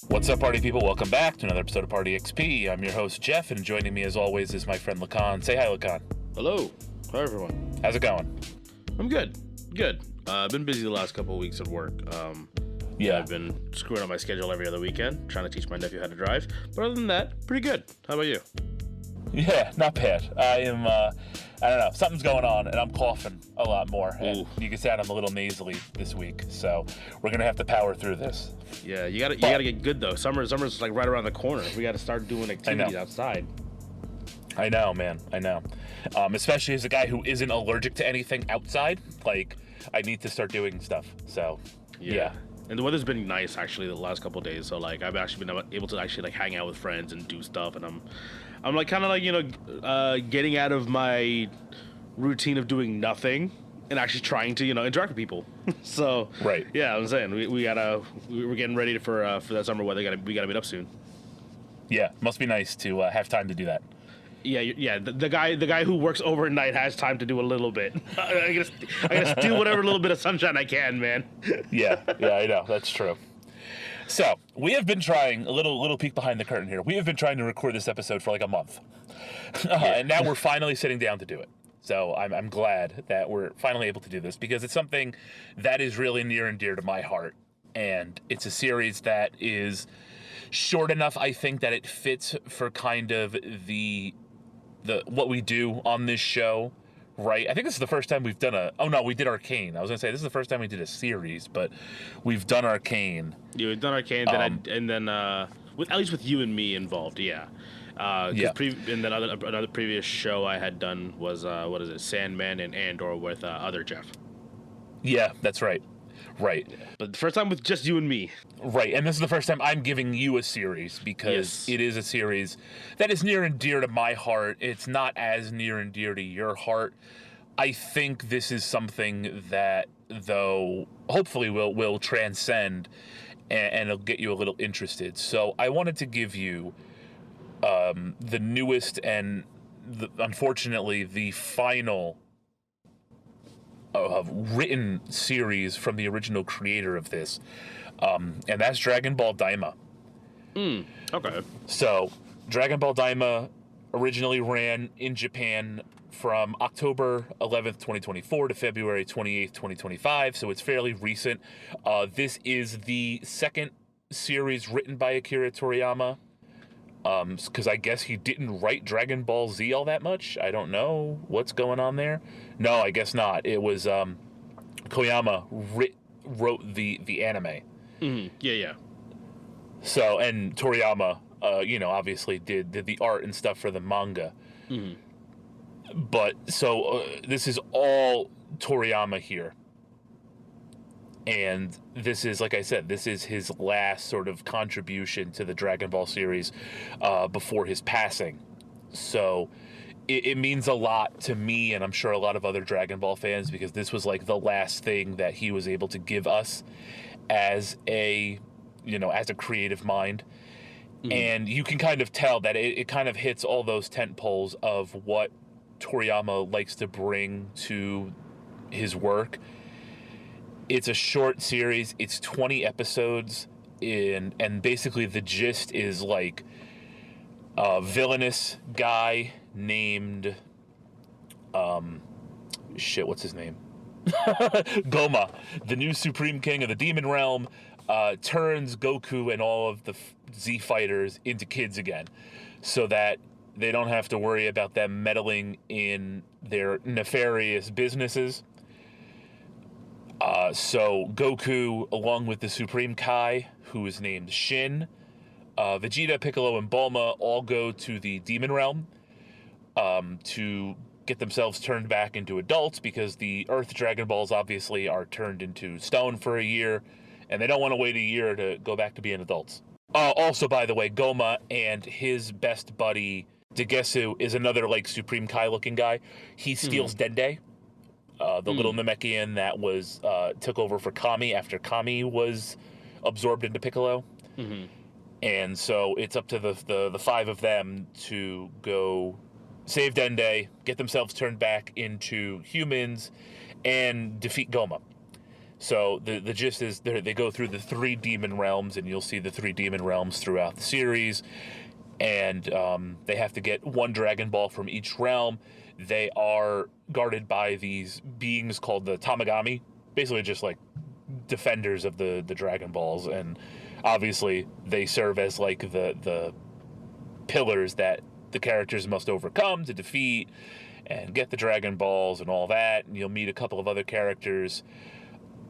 What's up, party people? Welcome back to another episode of Party XP. I'm your host, Jeff, and joining me as always is my friend Lakan. Say hi, Lakan. Hello. Hi, everyone. How's it going? I'm good. Good. I've been busy the last couple of weeks at work. I've been screwing up my schedule every other weekend, trying to teach my nephew how to drive. But other than that, pretty good. How about you? Yeah, not bad. I am, I don't know, something's going on, and I'm coughing a lot more. And you can say I'm a little nasally this week, so we're going to have to power through this. Yeah, you gotta get good, though. Summer's like right around the corner. We gotta start doing activities outside. I know, man. I know. Especially as a guy who isn't allergic to anything outside. Like, I need to start doing stuff, so, yeah. And the weather's been nice, actually, the last couple of days. So, like, I've actually been able to actually, like, hang out with friends and do stuff. And I'm like, kind of like, getting out of my routine of doing nothing and actually trying to, interact with people. So, right. Yeah, I'm saying, we're getting ready for that summer weather. We gotta meet up soon. Yeah, must be nice to have time to do that. Yeah. The guy who works overnight has time to do a little bit. I gotta steal whatever little bit of sunshine I can, man. Yeah, I know. That's true. So, we have been trying, a little peek behind the curtain here. We have been trying to record this episode for like a month. And now we're finally sitting down to do it. So, I'm glad that we're finally able to do this because it's something that is really near and dear to my heart. And it's a series that is short enough, I think, that it fits for kind of the what we do on this show, right? I think this is the first time we've done we did Arcane. I was gonna say this is the first time we did a series, but we've done Arcane. Yeah, we've done Arcane, and then with at least with you and me involved, yeah. And then another previous show I had done was Sandman and Andor with other Jeff. Yeah, that's right. Right. But the first time with just you and me. Right, and this is the first time I'm giving you a series because It is a series that is near and dear to my heart. It's not as near and dear to your heart. I think this is something that, though, hopefully will transcend and it'll get you a little interested. So I wanted to give you the newest and, unfortunately, the final written series from the original creator of this, and that's Dragon Ball Daima. Okay. So, Dragon Ball Daima originally ran in Japan from October 11th, 2024 to February 28th, 2025, so it's fairly recent. This is the second series written by Akira Toriyama, because I guess he didn't write Dragon Ball Z all that much. I don't know what's going on there. No, I guess not. It was Koyama wrote the anime. Mm-hmm. Yeah. So, and Toriyama, obviously did the art and stuff for the manga. Mm-hmm. But, so, this is all Toriyama here. And this is, like I said, this is his last sort of contribution to the Dragon Ball series before his passing. So it means a lot to me, and I'm sure a lot of other Dragon Ball fans, because this was like the last thing that he was able to give us as a creative mind. Mm-hmm. And you can kind of tell that it kind of hits all those tent poles of what Toriyama likes to bring to his work. It's a short series. It's 20 episodes, and basically the gist is like a villainous guy named what's his name? Goma, the new Supreme King of the Demon Realm, turns Goku and all of the Z fighters into kids again, so that they don't have to worry about them meddling in their nefarious businesses. So Goku, along with the Supreme Kai, who is named Shin, Vegeta, Piccolo, and Bulma all go to the Demon Realm to get themselves turned back into adults, because the Earth Dragon Balls obviously are turned into stone for a year, and they don't want to wait a year to go back to being adults. Also, by the way, Goma and his best buddy, Degesu, is another like Supreme Kai looking guy. He steals Dende, the little Namekian that was took over for Kami after Kami was absorbed into Piccolo. Mm-hmm. And so it's up to the five of them to go save Dende, get themselves turned back into humans, and defeat Goma. So the gist is they go through the 3 demon realms, and you'll see the 3 demon realms throughout the series. And they have to get 1 Dragon Ball from each realm. They are guarded by these beings called the Tamagami, basically just like defenders of the Dragon Balls. And obviously they serve as like the pillars that the characters must overcome to defeat and get the Dragon Balls and all that. And you'll meet a couple of other characters.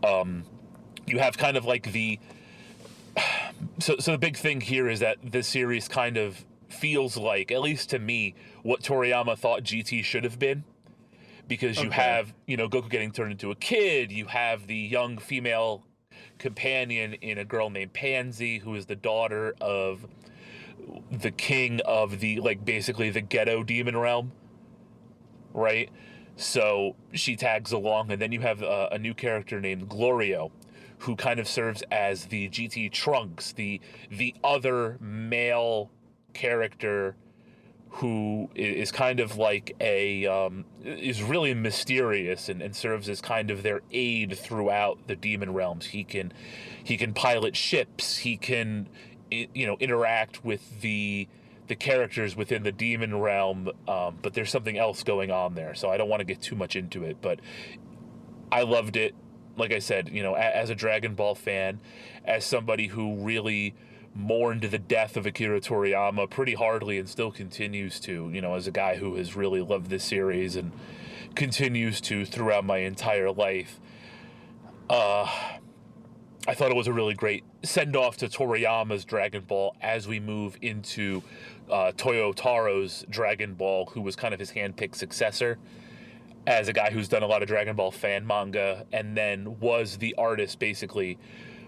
You have kind of like so the big thing here is that this series kind of feels like, at least to me, what Toriyama thought GT should have been. Because you have, Goku getting turned into a kid. You have the young female companion in a girl named Pansy, who is the daughter of the king of the, like, basically the ghetto demon realm. Right? So she tags along. And then you have a new character named Glorio, who kind of serves as the GT Trunks, the other male character who is kind of like is really mysterious and serves as kind of their aid throughout the demon realms. He can pilot ships. He can interact with the characters within the demon realm. But there's something else going on there, so I don't want to get too much into it. But I loved it. Like I said, as a Dragon Ball fan, as somebody who really mourned the death of Akira Toriyama pretty hardly and still continues to, as a guy who has really loved this series and continues to throughout my entire life. I thought it was a really great send-off to Toriyama's Dragon Ball as we move into Toyotaro's Dragon Ball, who was kind of his hand-picked successor, as a guy who's done a lot of Dragon Ball fan manga and then was the artist basically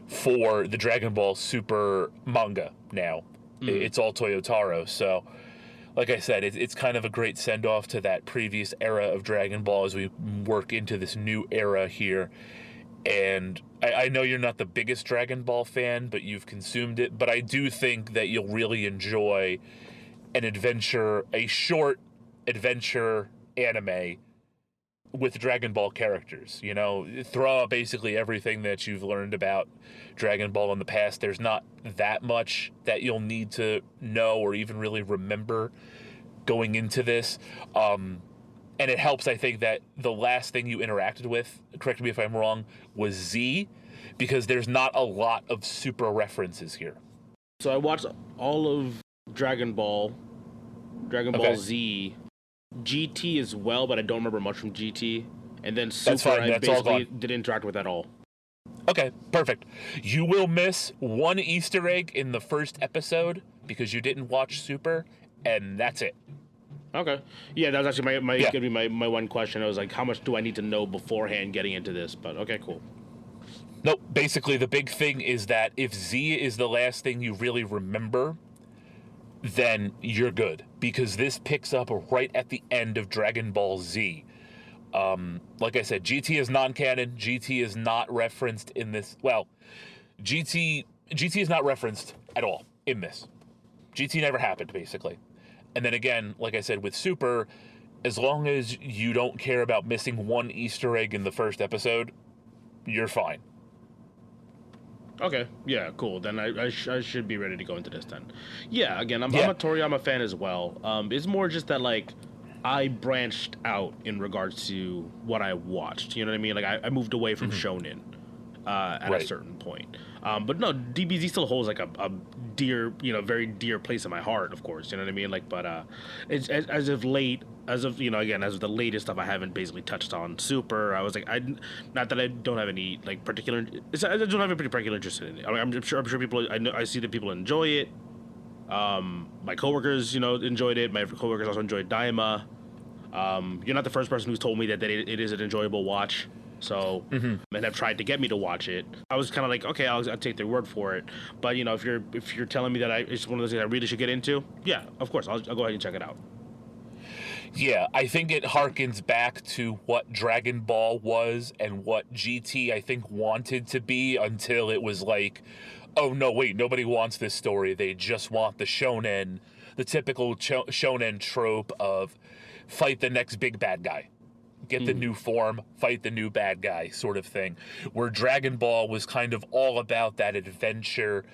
for the Dragon Ball Super manga now. It's all Toyotaro. So, like I said, it's kind of a great send-off to that previous era of Dragon Ball as we work into this new era here. And I know you're not the biggest Dragon Ball fan, but you've consumed it. But I do think that you'll really enjoy a short adventure anime with Dragon Ball characters. Throw out basically everything that you've learned about Dragon Ball in the past. There's not that much that you'll need to know or even really remember going into this. And it helps, I think, that the last thing you interacted with, correct me if I'm wrong, was Z, because there's not a lot of Super references here. So I watched all of Dragon Ball Z, GT as well, but I don't remember much from GT. And then Super, I basically didn't interact with at all. Okay, perfect. You will miss one Easter egg in the first episode because you didn't watch Super, and that's it. Okay. Yeah, that was actually gonna be my one question. I was like, how much do I need to know beforehand getting into this? But okay, cool. Nope. Basically, the big thing is that if Z is the last thing you really remember, then you're good, because this picks up right at the end of Dragon Ball Z. Like I said, GT is non-canon. GT is not referenced in this. Well, GT is not referenced at all in this. GT never happened, basically. And then again, like I said, with Super, as long as you don't care about missing one Easter egg in the first episode, you're fine. Okay, yeah, cool. Then I should be ready to go into this then. Yeah, again, I'm a Toriyama fan as well. It's more just that, like, I branched out in regards to what I watched. You know what I mean? Like, I moved away from Shonen at a certain point. But no, DBZ still holds, like, a dear, very dear place in my heart, of course. You know what I mean? Like, but it's as of the latest stuff, I haven't basically touched on Super. I was like, not that I don't have any, like, particular, I don't have a particular interest in it. I mean, I'm sure people, I see that people enjoy it. My coworkers, enjoyed it. My coworkers also enjoyed Daima. You're not the first person who's told me that it is an enjoyable watch. So, and have tried to get me to watch it. I was kind of like, okay, I'll take their word for it. But if you're telling me that it's one of those things I really should get into, yeah, of course, I'll go ahead and check it out. Yeah, I think it harkens back to what Dragon Ball was and what GT, I think, wanted to be, until it was like, oh no, wait, nobody wants this story. They just want the shonen, the typical shonen trope of fight the next big bad guy. get the new form, fight the new bad guy sort of thing, where Dragon Ball was kind of all about that adventure,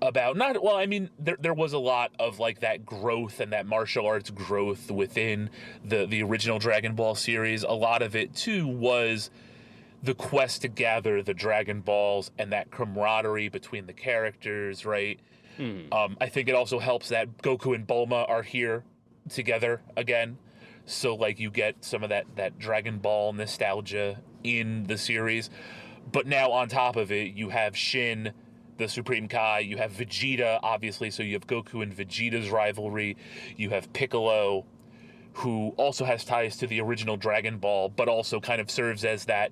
about not, well, I mean, there was a lot of like that growth and that martial arts growth within the original Dragon Ball series. A lot of it too was the quest to gather the Dragon Balls and that camaraderie between the characters, right? I think it also helps that Goku and Bulma are here together again. So like you get some of that Dragon Ball nostalgia in the series. But now on top of it, you have Shin, the Supreme Kai, you have Vegeta, obviously, so you have Goku and Vegeta's rivalry. You have Piccolo, who also has ties to the original Dragon Ball, but also kind of serves as that,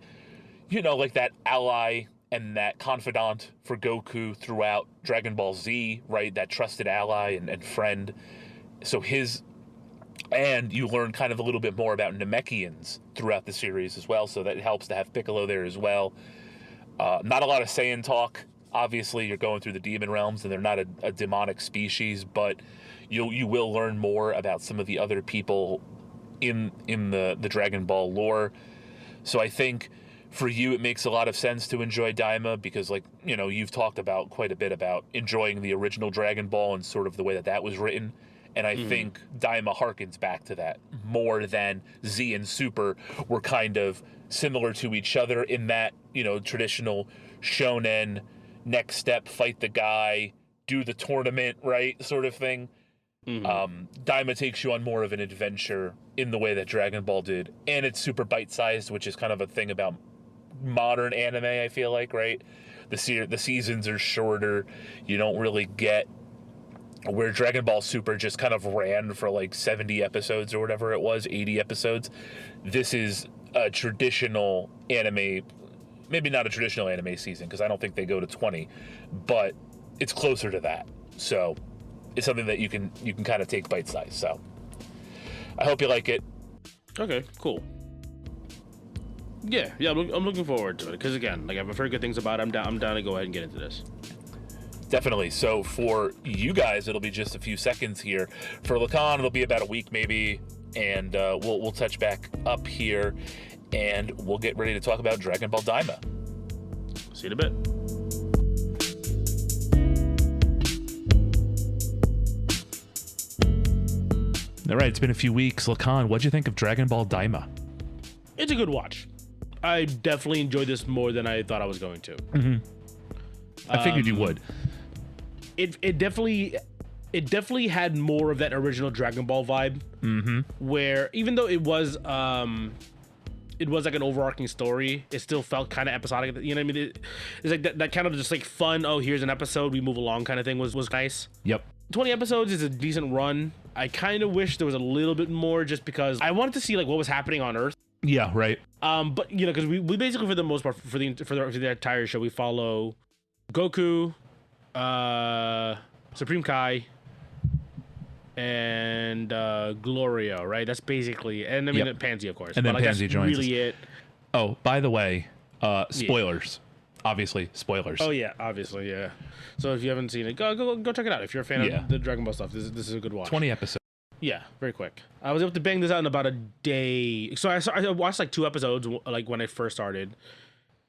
you know, like that ally and that confidant for Goku throughout Dragon Ball Z, right? That trusted ally and friend. So and you learn kind of a little bit more about Namekians throughout the series as well, so that helps to have Piccolo there as well. Not a lot of Saiyan talk. Obviously, you're going through the demon realms, and they're not a demonic species, but you will learn more about some of the other people in the Dragon Ball lore. So I think for you, it makes a lot of sense to enjoy Daima because, like, you know, you've talked about quite a bit about enjoying the original Dragon Ball and sort of the way that was written. And I think Daima harkens back to that more than Z and Super were kind of similar to each other in that, you know, traditional shonen, next step, fight the guy, do the tournament, right, sort of thing. Daima takes you on more of an adventure in the way that Dragon Ball did. And it's super bite-sized, which is kind of a thing about modern anime, I feel like, right? The seasons are shorter. You don't really get where Dragon Ball Super just kind of ran for like 70 episodes or whatever it was, 80 episodes. This is a traditional anime, maybe not a traditional anime season because I don't think they go to 20, but it's closer to that. So it's something that you can kind of take bite size. So I hope you like it. Okay, cool. Yeah, I'm looking forward to it because again, like I've heard good things about it. I'm down to go ahead and get into this. Definitely. So for you guys, it'll be just a few seconds here. For Lakan, it'll be about a week maybe, and we'll touch back up here, and we'll get ready to talk about Dragon Ball Daima. See you in a bit. All right, it's been a few weeks. Lakan, what'd you think of Dragon Ball Daima? It's a good watch. I definitely enjoyed this more than I thought I was going to. I figured you would. It definitely had more of that original Dragon Ball vibe. Where even though it was like an overarching story, it still felt kind of episodic. You know what I mean? It's like that kind of just like fun, oh, here's an episode, we move along kind of thing was nice. Yep. 20 episodes is a decent run. I kind of wish there was a little bit more just because I wanted to see like what was happening on Earth. Yeah, right. But you know, because we basically for the most part for the entire show we follow Goku, Supreme Kai, and Glorio, right? That's basically, and I mean Pansy, of course. And then Pansy joins really us. it. Oh, by the way, spoilers. Obviously, spoilers. Oh yeah, obviously, yeah. So if you haven't seen it, go check it out. If you're a fan of the Dragon Ball stuff, this is a good watch. 20 episodes. Yeah, very quick. I was able to bang this out in about a day. So I watched like 2 episodes like when I first started,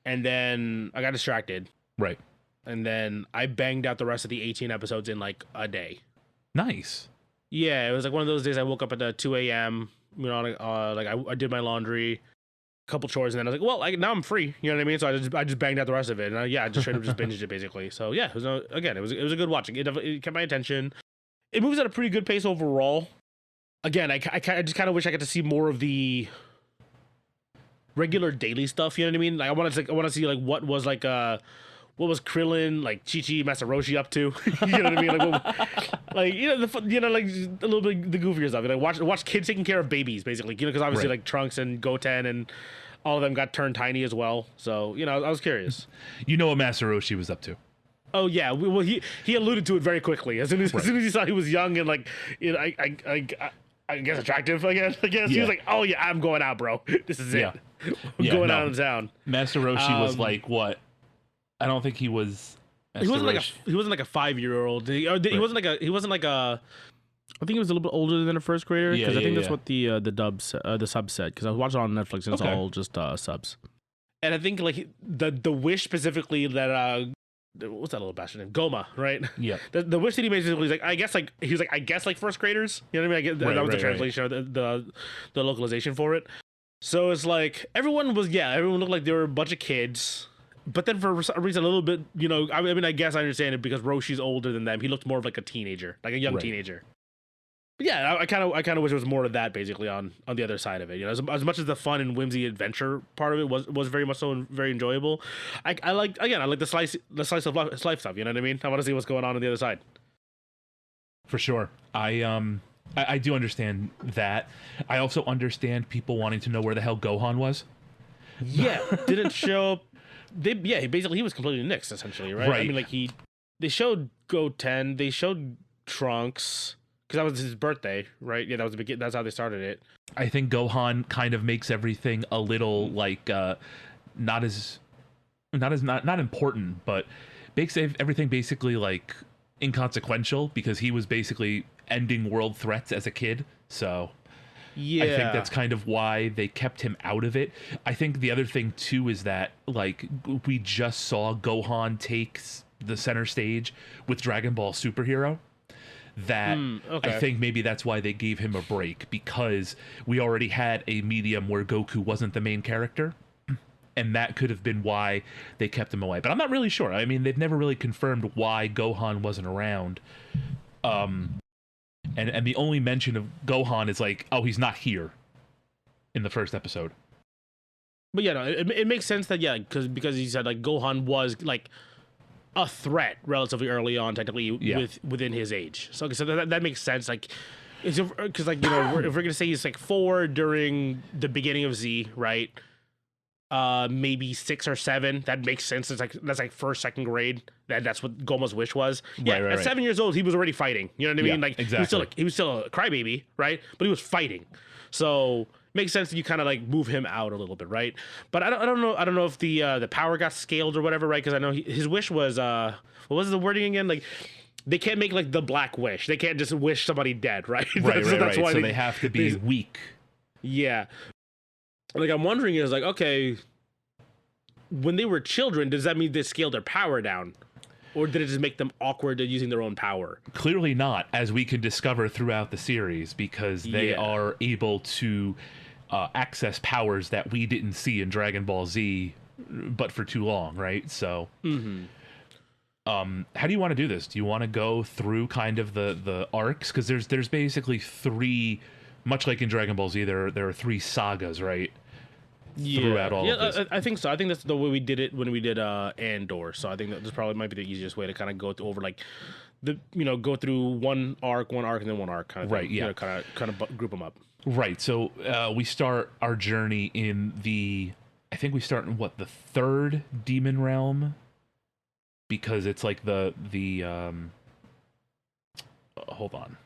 and then I got distracted. Right. And then I banged out the rest of the 18 episodes in like a day. Nice. Yeah, it was like one of those days I woke up at 2 a.m. You know, like I did my laundry, a couple chores, and then I was like, well, now I'm free. You know what I mean? So I just banged out the rest of it, and I just straight up just binged it basically. So yeah, it was a good watching. It kept my attention. It moves at a pretty good pace overall. Again, I just kind of wish I got to see more of the regular daily stuff. You know what I mean? Like I want to see like what was Krillin, like Chi-Chi, Master Roshi up to? You know what I mean? Like, like a little bit the goofier stuff. Like watch kids taking care of babies, basically. You know, because obviously like Trunks and Goten and all of them got turned tiny as well. So you know, I was curious. You know what Master Roshi was up to? Oh yeah, well he alluded to it very quickly as soon as he saw he was young and like, you know, I guess attractive again. I guess he was like, oh yeah, I'm going out, bro. This is it. I'm going out of town. Master Roshi was like what? I don't think he was. He wasn't like a 5-year-old. He wasn't like a I think he was a little bit older than a first grader because I think that's yeah. what the sub said. Because I was watching it on Netflix and it's all just subs. And I think like the wish specifically that what's that little bastard name? Goma, right? Yeah. The wish that he made was like I guess like first graders. You know what I mean? That was the translation, the localization for it. So it's like everyone looked like they were a bunch of kids. But then for some reason, a little bit, you know, I mean, I guess I understand it because Roshi's older than them. He looked more of like a teenager, like a young teenager. But yeah, I kind of wish it was more of that basically on the other side of it. You know, as much as the fun and whimsy adventure part of it was very much so and very enjoyable. I like the slice of life stuff. You know what I mean? I want to see what's going on the other side. For sure. I do understand that. I also understand people wanting to know where the hell Gohan was. Yeah, didn't show up. He was completely nixed essentially, right? I mean, like they showed Goten, they showed Trunks. Because that was his birthday, right? Yeah, that's how they started it. I think Gohan kind of makes everything a little like not important, but makes everything basically like inconsequential because he was basically ending world threats as a kid. So yeah, I think that's kind of why they kept him out of it. I think the other thing too is that like we just saw Gohan take the center stage with Dragon Ball Superhero. That I think maybe that's why they gave him a break, because we already had a medium where Goku wasn't the main character, and that could have been why they kept him away. But I'm not really sure. I mean, they've never really confirmed why Gohan wasn't around. And the only mention of Gohan is like, oh, he's not here in the first episode. But yeah, no, it makes sense that because he said like Gohan was like a threat relatively early on, technically within his age. So that makes sense. Like, because like, you know, if we're gonna say he's like 4 during the beginning of Z, right? Maybe 6 or 7. That makes sense. That's like first, second grade. That's what Goma's wish was. Yeah, at 7 years old, he was already fighting. You know what I mean? Like exactly. He was still a crybaby, right? But he was fighting. So makes sense that you kind of like move him out a little bit, right? But I don't know if the power got scaled or whatever, right? Because I know his wish was what was the wording again? Like they can't make like the black wish. They can't just wish somebody dead, right? That's why so they have to be weak. Yeah. Like I'm wondering is like, okay, when they were children, does that mean they scaled their power down? Or did it just make them awkward at using their own power? Clearly not, as we can discover throughout the series, because they are able to access powers that we didn't see in Dragon Ball Z, but for too long, right? So, how do you want to do this? Do you want to go through kind of the arcs? Because there's basically 3, much like in Dragon Ball Z, there are 3 sagas, right? Throughout all of this. I think so. I think that's the way we did it when we did Andor. So I think that this probably might be the easiest way to kind of go over like go through one arc and then one arc kind of right. Thing, Yeah, kind of group them up. Right. So we start our journey in I think we start in the 3rd demon realm, because it's like the hold on.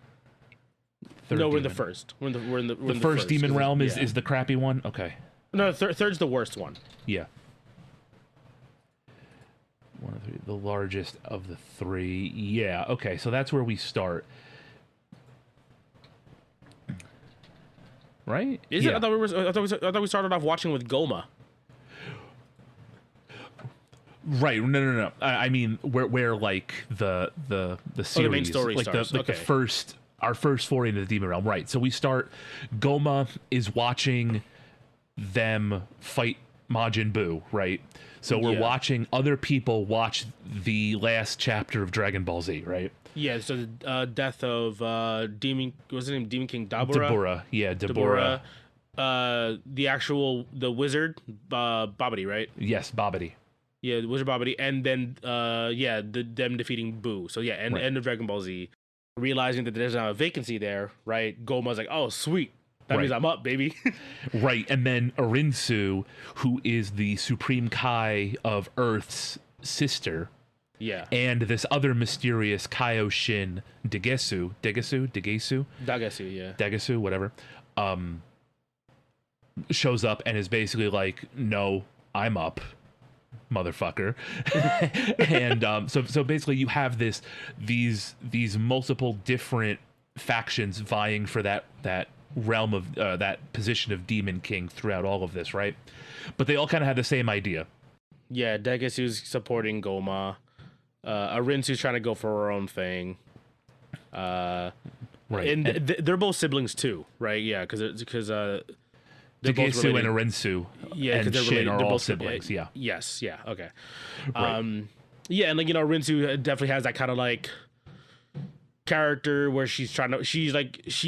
We're in the first. We're in the first demon realm is the crappy one. Okay. No, third's the worst one. Yeah. 1 of 3, the largest of the 3. Yeah. Okay. So that's where we start. Right? Is it? I thought we started off watching with Goma. Right. No. I mean, where like the series, the main story like starts. our first foray into the demon realm. Right. So we start. Goma is watching them fight Majin Buu, right? So we're watching other people watch the last chapter of Dragon Ball Z, right? Yeah, so the death of Demon, what's his name? Demon King Dabura. Dabura. The wizard, Babidi, right? Yes, Babidi. Yeah, the wizard Babidi, and then them defeating Buu. So yeah, end of Dragon Ball Z. Realizing that there's now a vacancy there, right? Goma's like, oh sweet. That means I'm up, baby. Right, and then Arinsu, who is the Supreme Kai of Earth's sister, and this other mysterious Kaioshin Dagesu, whatever, shows up and is basically like, no, I'm up, motherfucker. And so basically you have these multiple different factions vying for that realm of that position of Demon King throughout all of this, right? But they all kind of had the same idea. Yeah, Degasu's supporting Goma. Arinsu's trying to go for her own thing. Right. And they're both siblings too, right? Yeah, because they're both Degesu related. and Arinsu and they're Shin related. are They're all both siblings. Yeah. Yes. Yeah. Okay. Right. Yeah, and like, you know, Arinsu definitely has that kind of like character where she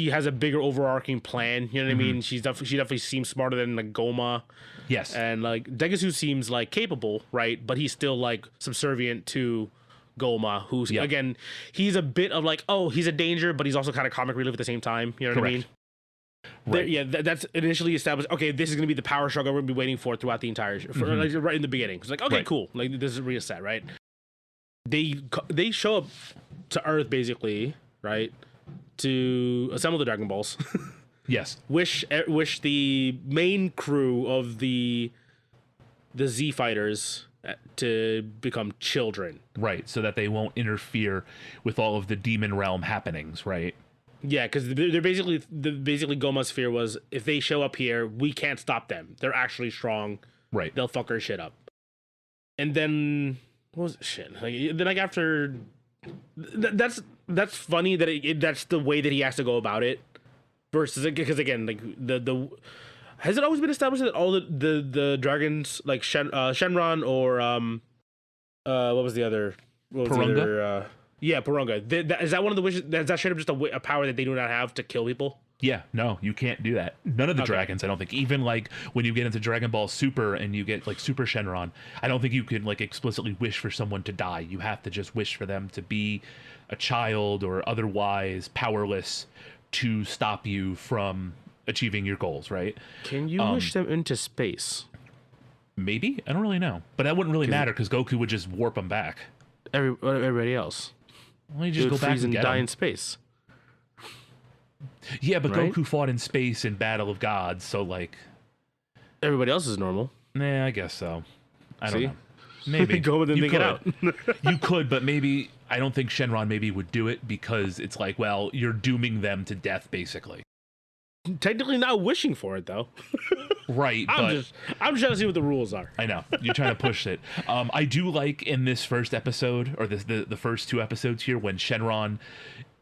has a bigger overarching plan. You know what I mean? She definitely seems smarter than like Goma. Yes. And like Degasu seems like capable, right? But he's still like subservient to Goma, who's again, he's a bit of like, oh, he's a danger, but he's also kind of comic relief at the same time. You know what I mean? Right. That's initially established. Okay, this is gonna be the power struggle we're gonna be waiting for throughout the entire like right in the beginning. It's like, okay, cool. Like this is reset, right? They show up to Earth basically, right, to assemble the Dragon Balls. Yes. Wish the main crew of the Z fighters to become children. Right, so that they won't interfere with all of the demon realm happenings, right? Yeah, because they're basically Goma's fear was, if they show up here, we can't stop them. They're actually strong. Right. They'll fuck our shit up. And then what was it? Shit? Then like after that's funny that that's the way that he has to go about it. Versus, because again, like the has it always been established that all the dragons like Shenron or what was the other? What was Purunga? the other, yeah, Purunga. Is that one of the wishes? Is that straight up just a power that they do not have to kill people? Yeah, no, you can't do that. None of the dragons, I don't think. Even like when you get into Dragon Ball Super and you get like Super Shenron, I don't think you can like explicitly wish for someone to die. You have to just wish for them to be a child or otherwise powerless to stop you from achieving your goals, right? Can you wish them into space? Maybe? I don't really know. But that wouldn't really matter because Goku would just warp them back. Everybody else. Why don't you just go back and get die them? in space? Yeah, but right? Goku fought in space in Battle of Gods, so like... Everybody else is normal. Nah, I guess so. I don't See? know. Maybe. Go with them and get out. You could, but maybe... I don't think Shenron maybe would do it because it's like, well, you're dooming them to death, basically. Technically not wishing for it, though. Right, I'm trying to see what the rules are. I know. You're trying to push it. I do like in this first episode, or the first two episodes here, when Shenron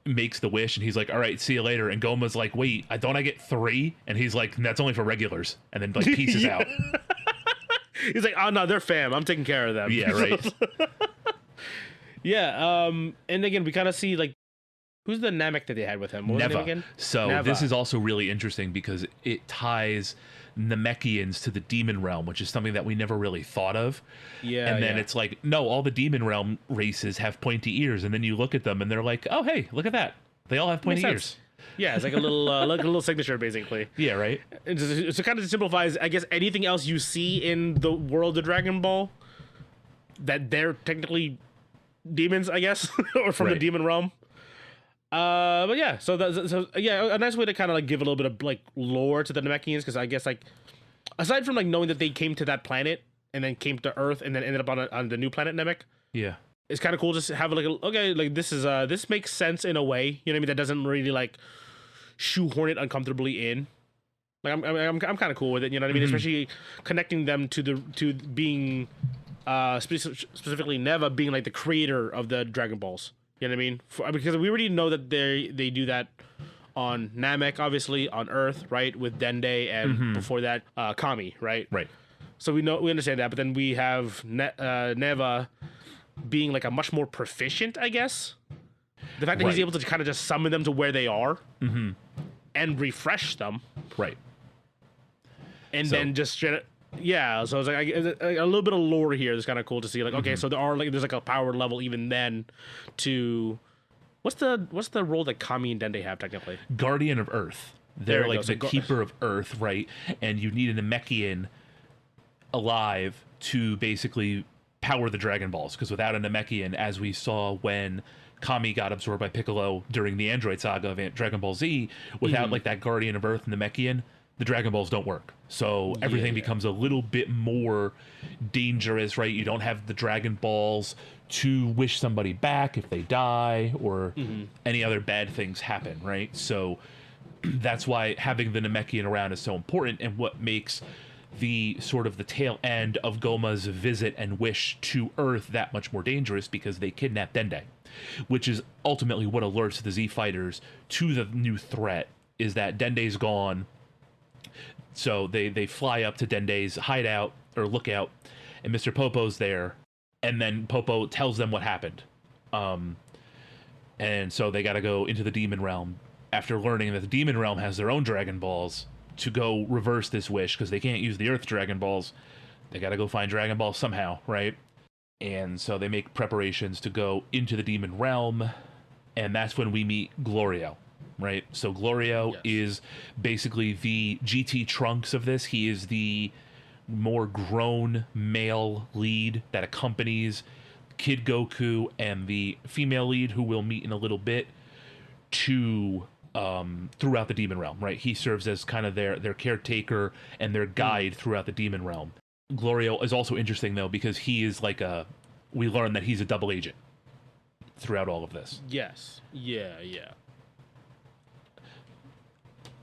makes the wish and he's like, all right, see you later. And Goma's like, wait, don't I get 3? And he's like, that's only for regulars. And then like pieces out. He's like, oh no, they're fam. I'm taking care of them. Yeah, right. Yeah. And again, we kind of see like, who's the Namek that they had with him? What was his name again? So Neva. This is also really interesting because it ties Namekians to the demon realm, which is something that we never really thought of. Yeah. And then it's like, no, all the demon realm races have pointy ears. And then you look at them and they're like, oh, hey, look at that. They all have pointy ears. Yeah, it's like a little signature, basically. Yeah, right. So kind of simplifies, I guess, anything else you see in the world of Dragon Ball, that they're technically demons, I guess, or from the demon realm. But yeah, so a nice way to kind of like give a little bit of like lore to the Namekians, because I guess like aside from like knowing that they came to that planet and then came to Earth and then ended up on the new planet Namek. Yeah. It's kind of cool just to have like this is this makes sense in a way, you know what I mean, that doesn't really like shoehorn it uncomfortably in. Like I'm kind of cool with it, you know what I mean, especially connecting them to being specifically Neva being like the creator of the Dragon Balls. You know what I mean? Because we already know that they do that on Namek, obviously, on Earth, right, with Dende, and before that, Kami, right? Right. So we understand that, but then we have Neva being like a much more proficient, I guess. The fact that he's able to kind of just summon them to where they are and refresh them, right? And then just yeah, so it's like a little bit of lore here. It's kind of cool to see. Like, okay, so there's like a power level even then. To what's the role that Kami and Dende have technically? Guardian of Earth. They're like the keeper of Earth, right? And you need a Namekian alive to basically power the Dragon Balls, because without a Namekian, as we saw when Kami got absorbed by Piccolo during the Android saga of Dragon Ball Z, without like that Guardian of Earth Namekian, the Dragon Balls don't work. So everything becomes a little bit more dangerous, right? You don't have the Dragon Balls to wish somebody back if they die or any other bad things happen, right? So that's why having the Namekian around is so important, and what makes the sort of the tail end of Goma's visit and wish to Earth that much more dangerous, because they kidnap Dende, which is ultimately what alerts the Z fighters to the new threat, is that Dende's gone. So they fly up to Dende's hideout or lookout, and Mr. Popo's there, and then Popo tells them what happened. And so they got to go into the Demon Realm after learning that the Demon Realm has their own Dragon Balls to go reverse this wish, because they can't use the Earth Dragon Balls. They got to go find Dragon Balls somehow, right? And so they make preparations to go into the Demon Realm, and that's when we meet Glorio, right? So Glorio is basically the GT Trunks of this. He is the more grown male lead that accompanies Kid Goku and the female lead, who we'll meet in a little bit, to throughout the Demon Realm, right? He serves as kind of their caretaker and their guide throughout the Demon Realm. Glorio is also interesting, though, because he is like we learn that he's a double agent throughout all of this. Yes. Yeah.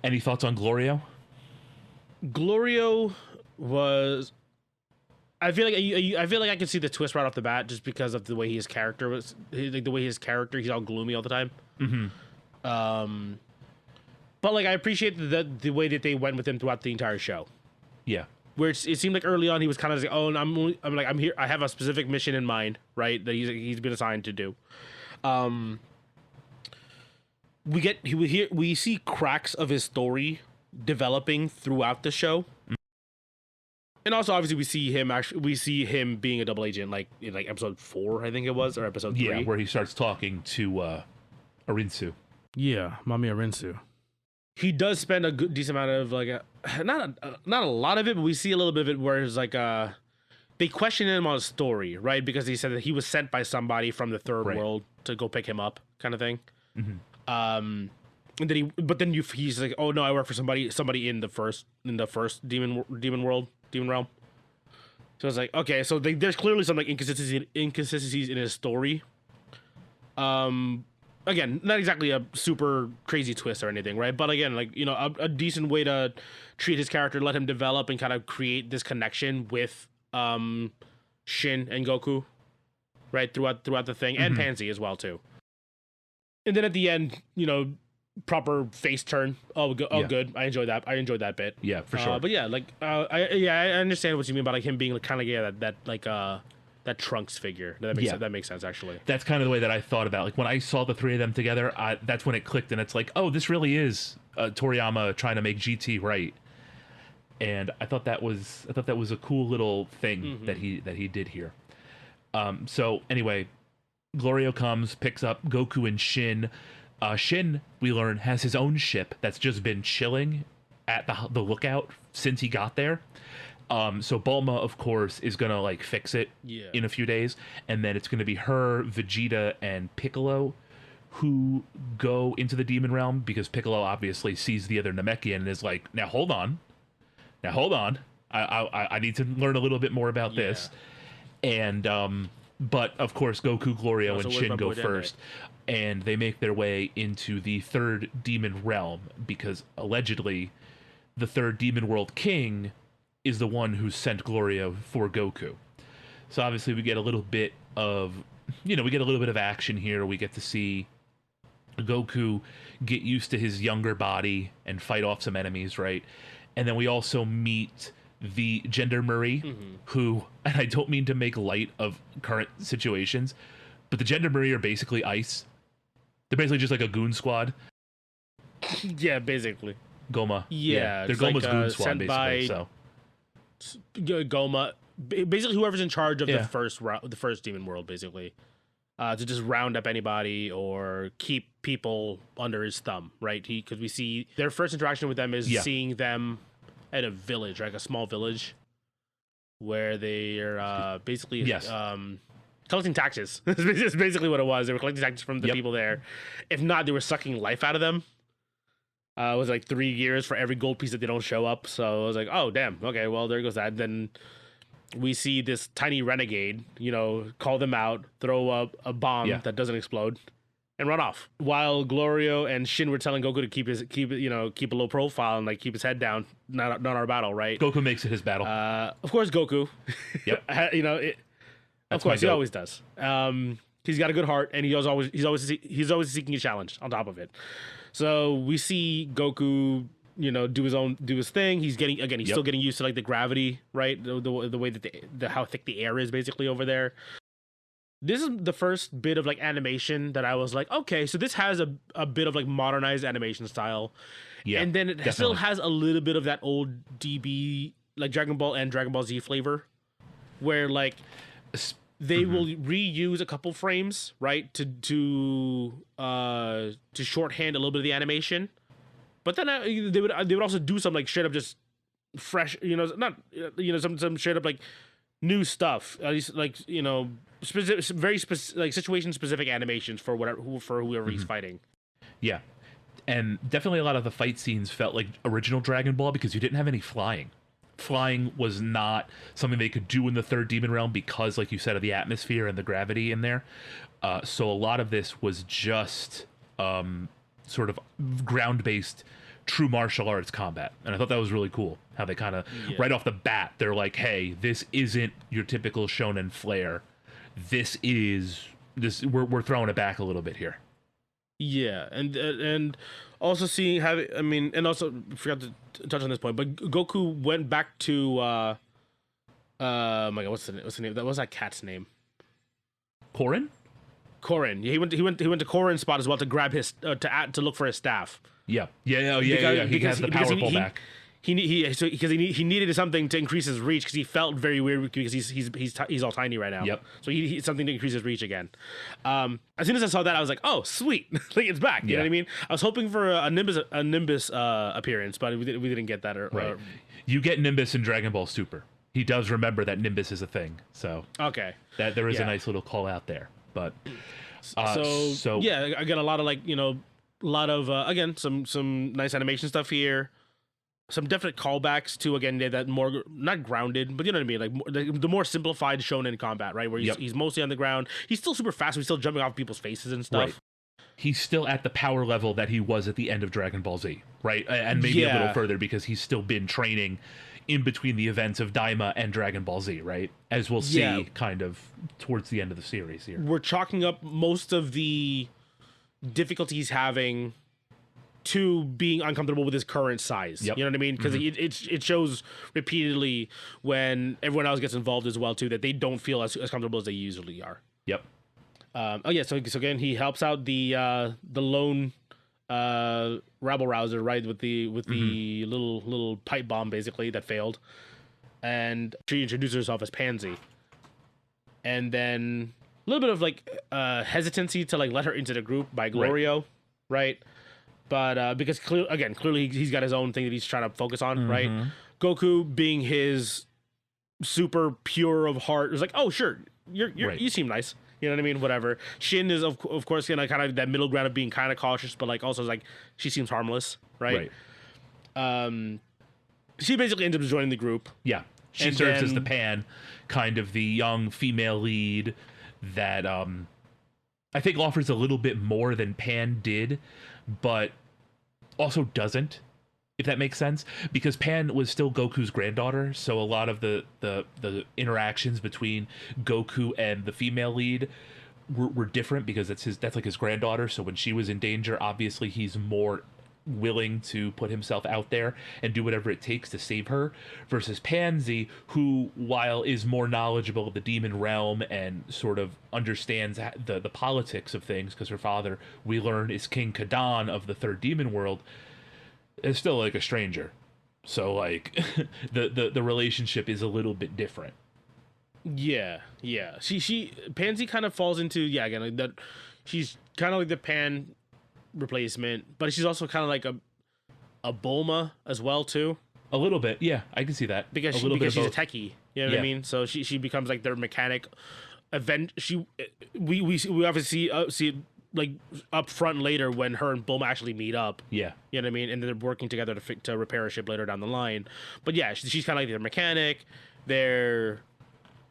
Any thoughts on Glorio? Glorio was... I feel like I can see the twist right off the bat, just because of the way his character was. Like the way his character, he's all gloomy all the time. But like I appreciate the way that they went with him throughout the entire show. Yeah. Where it seemed like early on he was kind of like, oh, I'm here. I have a specific mission in mind, right? That he's been assigned to do. We see cracks of his story developing throughout the show. And also, obviously, we see him being a double agent, like in like episode 4, I think it was, or episode 3. Yeah, where he starts talking to Arinsu. Yeah, Mami Arinsu. He does spend a good decent amount of like not a lot of it, but we see a little bit of it where it's like they question him on his story, right? Because he said that he was sent by somebody from the third world to go pick him up, kind of thing. And then he's like, oh no, I work for somebody in the first demon realm. So it's like, okay, so there's clearly some like inconsistencies in his story. Again, not exactly a super crazy twist or anything, right? But again, like, you know, a decent way to treat his character, let him develop and kind of create this connection with Shin and Goku, right, throughout the thing, and Pansy as well too. And then at the end, you know, proper face turn. Good. I enjoyed that bit. Yeah, for sure. But yeah, like I understand what you mean about like him being like, kind of that Trunks figure. That makes sense, actually. That's kind of the way that I thought about. Like when I saw the three of them together, that's when it clicked, and it's like, oh, this really is Toriyama trying to make GT right. And I thought that was a cool little thing that he did here. So anyway, Glorio comes, picks up Goku and Shin. Shin, we learn, has his own ship that's just been chilling at the lookout since he got there. So Bulma, of course, is gonna like fix it in a few days, and then it's gonna be her, Vegeta, and Piccolo who go into the Demon Realm, because Piccolo obviously sees the other Namekian and is like, now hold on, I need to learn a little bit more about this. And but of course Goku, Glorio, and Shin go first, and they make their way into the third Demon Realm, because allegedly the third Demon World King is the one who sent Glorio for Goku. So obviously we get a little bit of action here. We get to see Goku get used to his younger body and fight off some enemies, right? And then we also meet the Gendarmerie, who, and I don't mean to make light of current situations, but the Gendarmerie are basically ICE. They're basically just like a goon squad. Yeah, basically. Goma. Yeah, they're Goma's goon squad, basically. So Goma, basically whoever's in charge of the first Demon World, basically, to just round up anybody or keep people under his thumb, right? Because we see their first interaction with them is seeing them at a village, like a small village, where they are basically collecting taxes. It's basically what it was. They were collecting taxes from the people there. If not, they were sucking life out of them. It was like 3 years for every gold piece that they don't show up. So I was like, oh, damn. Okay, well, there goes that. Then we see this tiny renegade, call them out, throw up a bomb that doesn't explode, and run off. While Glorio and Shin were telling Goku to keep a low profile and like keep his head down, not our battle, right? Goku makes it his battle. Of course, Goku. Yep. Of course, he always does. He's got a good heart, and he's always seeking a challenge. On top of it, so we see Goku, do his thing. He's still getting used to like the gravity, right? The way that how thick the air is basically over there. This is the first bit of like animation that I was like, okay, so this has a bit of like modernized animation style. Yeah, and then it still has a little bit of that old DB, like Dragon Ball and Dragon Ball Z flavor, where like they will reuse a couple frames, right, to shorthand a little bit of the animation. But then they would also do some like straight up just fresh, some straight up like new stuff. At least like very specific, like situation specific animations for whoever he's fighting. Yeah, and definitely a lot of the fight scenes felt like original Dragon Ball because you didn't have any flying. Flying was not something they could do in the third demon realm because, like you said, of the atmosphere and the gravity in there. So a lot of this was just sort of ground-based true martial arts combat, and I thought that was really cool how they kind of right off the bat they're like, hey, this isn't your typical shonen flair, we're throwing it back a little bit here. And also seeing and also forgot to touch on this point, but Goku went back to my god, what's the name, that was that cat's name? Korin. Yeah, he went to Korin's spot as well to grab his to look for his staff. Yeah. He has the power pull back. He needed something to increase his reach because he felt very weird because he's all tiny right now. Yep. So he something to increase his reach again. As soon as I saw that, I was like, oh sweet, like it's back. You know what I mean? I was hoping for a Nimbus appearance, but we didn't get that. Right. You get Nimbus in Dragon Ball Super. He does remember that Nimbus is a thing. So okay, that there is a nice little call out there. But so yeah, I got a lot of again some nice animation stuff here. Some definite callbacks to, again, that more, not grounded, but you know what I mean, like the more simplified shonen combat, right? Where he's mostly on the ground. He's still super fast. He's still jumping off people's faces and stuff. Right. He's still at the power level that he was at the end of Dragon Ball Z, right? And maybe a little further because he's still been training in between the events of Daima and Dragon Ball Z, right? As we'll see kind of towards the end of the series here. We're chalking up most of the difficulties he's having to being uncomfortable with his current size. You know what I mean? Because it shows repeatedly when everyone else gets involved as well too that they don't feel as comfortable as they usually are. Yep. So again, he helps out the lone rabble rouser, right, with the little pipe bomb basically that failed, and she introduces herself as Pansy, and then a little bit of like hesitancy to like let her into the group by Glorio, right? But because clearly he's got his own thing that he's trying to focus on, right? Goku, being his super pure of heart, is like, oh sure, you seem nice, you know what I mean? Whatever. Shin is of course kind of that middle ground of being kind of cautious, but like also like she seems harmless, right? She basically ends up joining the group. Yeah, she serves as the Pan, kind of the young female lead that I think offers a little bit more than Pan did, but also doesn't, if that makes sense, because Pan was still Goku's granddaughter, so a lot of the interactions between Goku and the female lead were different because that's like his granddaughter. So when she was in danger, obviously he's more willing to put himself out there and do whatever it takes to save her, versus Pansy, who, while is more knowledgeable of the demon realm and sort of understands the politics of things, because her father, we learn, is King Kadan of the third demon world, is still like a stranger. So like the relationship is a little bit different. Yeah. She Pansy kind of falls into again like that. She's kind of like the Pan replacement, but she's also kind of like a Bulma as well too. A little bit, yeah, I can see that. Because she's a techie, you know what I mean? So she becomes like their mechanic. We obviously see it like up front later when her and Bulma actually meet up. Yeah, you know what I mean? And they're working together to repair a ship later down the line. But yeah, she's kind of like their mechanic, their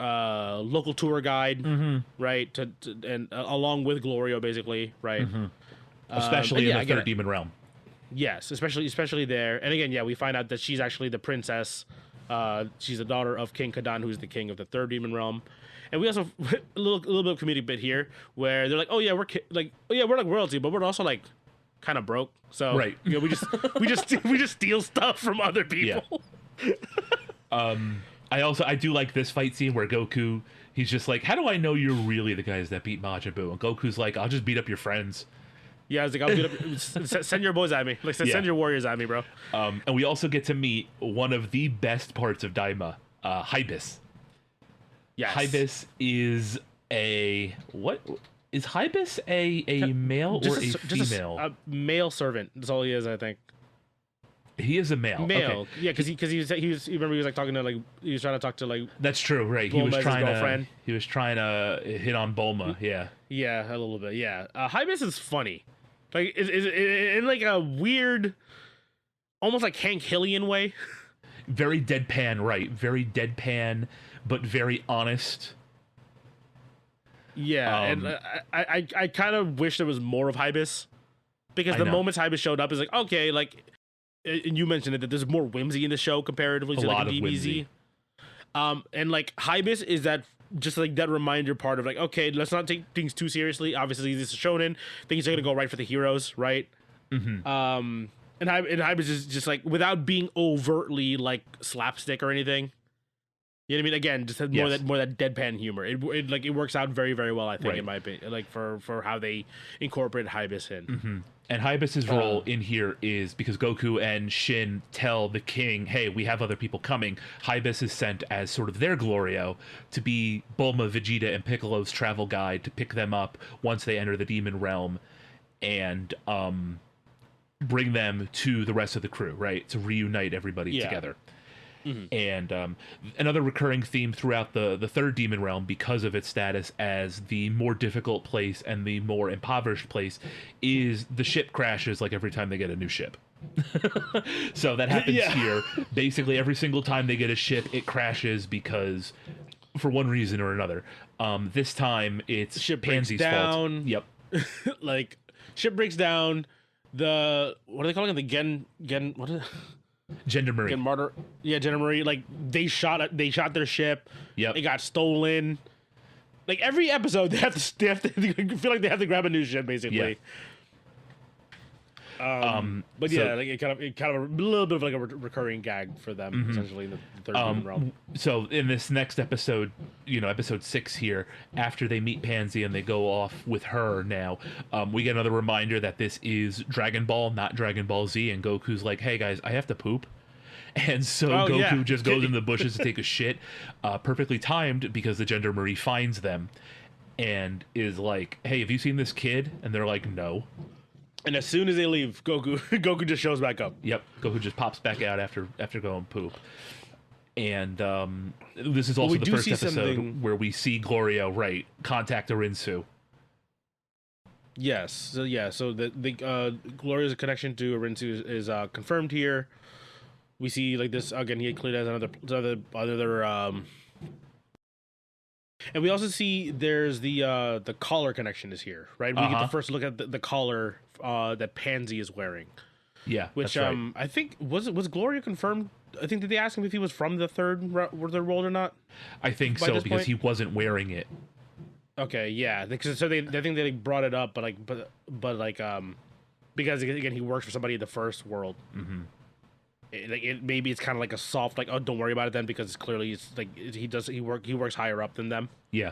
local tour guide, right? And along with Glorio, basically, right? Especially in the again, third demon realm. Yes, especially there. And again, yeah, we find out that she's actually the princess. She's the daughter of King Kadan, who's the king of the third demon realm. And we also a little bit of comedic bit here where they're like, oh yeah, we're like royalty, but we're also like kind of broke. So Right. you know, we just steal stuff from other people. I do like this fight scene where Goku, he's just like, how do I know you're really the guys that beat Majin Buu? And Goku's like, I'll just beat up your friends. Yeah, I was like, I'll beat up, send your boys at me. Like, send your warriors at me, bro. And we also get to meet one of the best parts of Daima, Hybis. Yes. Hybis is Hybis a male or a female? A male servant. That's all he is, I think. He is a male. Male. Okay. Yeah, because he was remember he was like talking to like he was trying to talk to like That's true, right? Bulma's girlfriend. He was trying to hit on Bulma. Yeah. Yeah, a little bit. Yeah, Hybis is funny, like is in like a weird, almost like Hank Hillian way. Very deadpan, right? Very deadpan, but very honest. Yeah, and I kind of wish there was more of Hybis, because the moments Hybis showed up is like, okay, like, and you mentioned it, that there's more whimsy in the show comparatively to like DBZ. Whimsy. And like Hybis is that just like that reminder part of like, okay, let's not take things too seriously. Obviously, this is shonen. Things are gonna go right for the heroes, right? Mm-hmm. And Hybis is just like, without being overtly like slapstick or anything. You know what I mean? Again, just has more that deadpan humor. It like it works out very, very well, I think, in my opinion. Like for how they incorporate Hybis in. Mm-hmm. And Hybis's role in here is because Goku and Shin tell the king, hey, we have other people coming. Hybis is sent as sort of their Glorio to be Bulma, Vegeta, and Piccolo's travel guide to pick them up once they enter the demon realm and bring them to the rest of the crew, right? To reunite everybody together. Mm-hmm. And another recurring theme throughout the third demon realm, because of its status as the more difficult place and the more impoverished place, is the ship crashes like every time they get a new ship. So that happens here. Basically, every single time they get a ship, it crashes because, for one reason or another. This time, it's ship Pansy's breaks down. fault. Yep. Like, ship breaks down. What are they calling it? The Gen. What is it? Gendarmerie. Gendarmerie. Like they shot their ship. Yep. It got stolen. Like every episode, they have to feel like they have to grab a new ship, basically. But yeah, like it kind of a little bit of like a recurring gag for them, essentially in the third demon realm. So in this next episode, episode 6 here, after they meet Pansy and they go off with her now, we get another reminder that this is Dragon Ball, not Dragon Ball Z, and Goku's like, hey guys, I have to poop. And so Goku just goes in the bushes to take a shit, perfectly timed, because the Gendarmerie finds them and is like, hey, have you seen this kid? And they're like, no. And as soon as they leave, Goku just shows back up. Yep, Goku just pops back out after going poop. And this is also the first episode where we see Glorio, right, contact Arinsu. Yes, so the Gloria's connection to Arinsu is confirmed here. We see like this again. He clearly has another. And we also see there's the collar connection is here, right? We get the first look at the collar that Pansy is wearing. Yeah, which that's right. I think was Gloria confirmed. I think, did they ask him if he was from the third world or not? I think so, because he wasn't wearing it. Okay, yeah. So they think they brought it up, but because again he works for somebody in the first world. Mm-hmm. Maybe it's kind of like a soft, like, oh, don't worry about it then, because it's clearly it's like he works higher up than them. Yeah.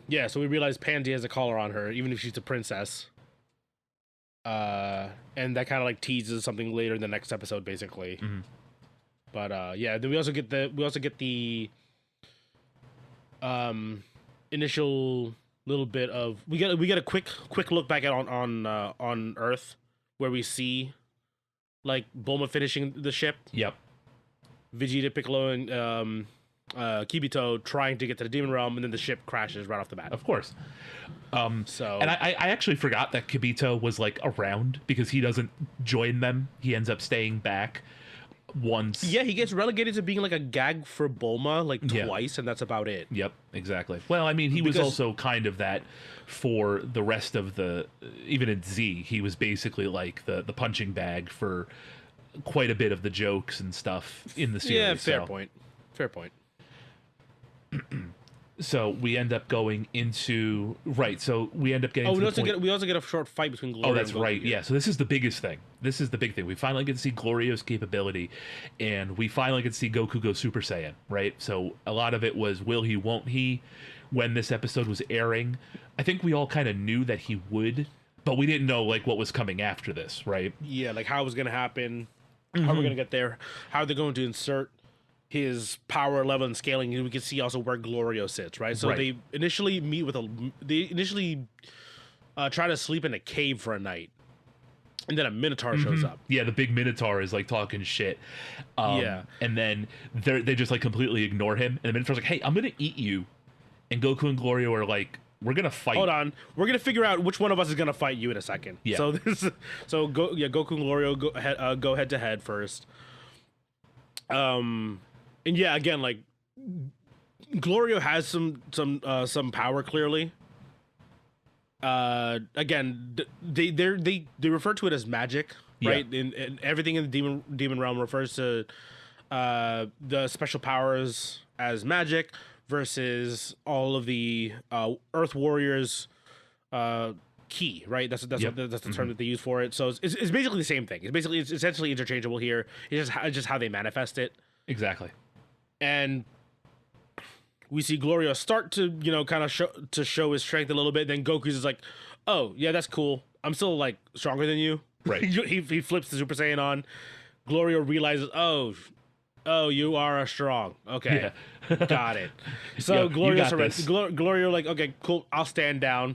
Yeah. So we realize Pansy has a collar on her, even if she's a princess. And that kind of like teases something later in the next episode, basically. Mm-hmm. But yeah, then we also get the initial little bit of we get a quick look back at on Earth, where we see like Bulma finishing the ship. Yep. Vegeta, Piccolo, and Kibito trying to get to the demon realm, and then the ship crashes right off the bat. Of course. And I actually forgot that Kibito was like around, because he doesn't join them. He ends up staying back. once. Yeah, he gets relegated to being like a gag for Bulma like Yeah. twice, and that's about it. Yep, exactly. Well, I mean, he was Because- also kind of that for the rest of the. Even in Z, he was basically like the punching bag for quite a bit of the jokes and stuff in the series. Yeah, fair so. point. Fair point. So we end up going into So we end up getting. Oh, to we the also point, get a short fight between Gloria. Oh, that's and Goku right. here. Yeah. So this is the biggest thing. This is the big thing. We finally get to see Glorio's capability, and we finally get to see Goku go Super Saiyan. Right. So a lot of it was will he, won't he? When this episode was airing, I think we all kind of knew that he would, but we didn't know like what was coming after this. Right. Yeah, like how it was gonna happen, how we're gonna get there, how they're going to insert his power level and scaling, and we can see also where Glorio sits, right? So Right. they initially try to sleep in a cave for a night, and then a Minotaur shows up. Yeah, the big Minotaur is like talking shit. Yeah. And then they just like completely ignore him. And the Minotaur's like, hey, I'm going to eat you. And Goku and Glorio are like, we're going to fight. Hold on, we're gonna figure out which one of us is gonna fight you in a second. Yeah. So Goku and Glorio go head to head first. And yeah, again, like Glorio has some power clearly. Again, they refer to it as magic, right? Yeah. And everything in the demon realm refers to the special powers as magic versus all of the Earth Warriors key, right? That's Yep. that's the term that they use for it. So it's basically the same thing. It's essentially interchangeable here. It's just how they manifest it. Exactly. And we see Glorio start to kind of show his strength a little bit. Then Goku's is like, oh yeah, that's cool. I'm still like stronger than you. Right. he flips the Super Saiyan on. Glorio realizes, oh, you are strong. Okay, got it. So Yo, you Glorio got surrenders. this. Glorio like, okay, cool. I'll stand down.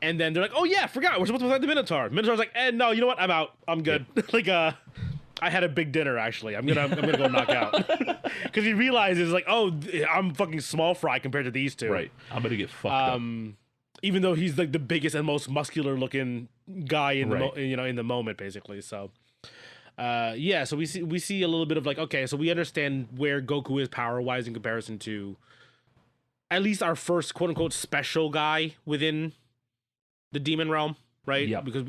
And then they're like, oh yeah, I forgot. We're supposed to fight the Minotaur. Minotaur's like, no, you know what? I'm out. I'm good. Like, I had a big dinner actually. I'm gonna go knock out. Because he realizes like, oh, I'm fucking small fry compared to these two. Right. I'm going to get fucked up. Even though he's like the biggest and most muscular looking guy in Right. in the moment, basically. So, yeah. So we see a little bit of like, okay, so we understand where Goku is power wise in comparison to at least our first quote unquote special guy within the demon realm, right? Yep. Because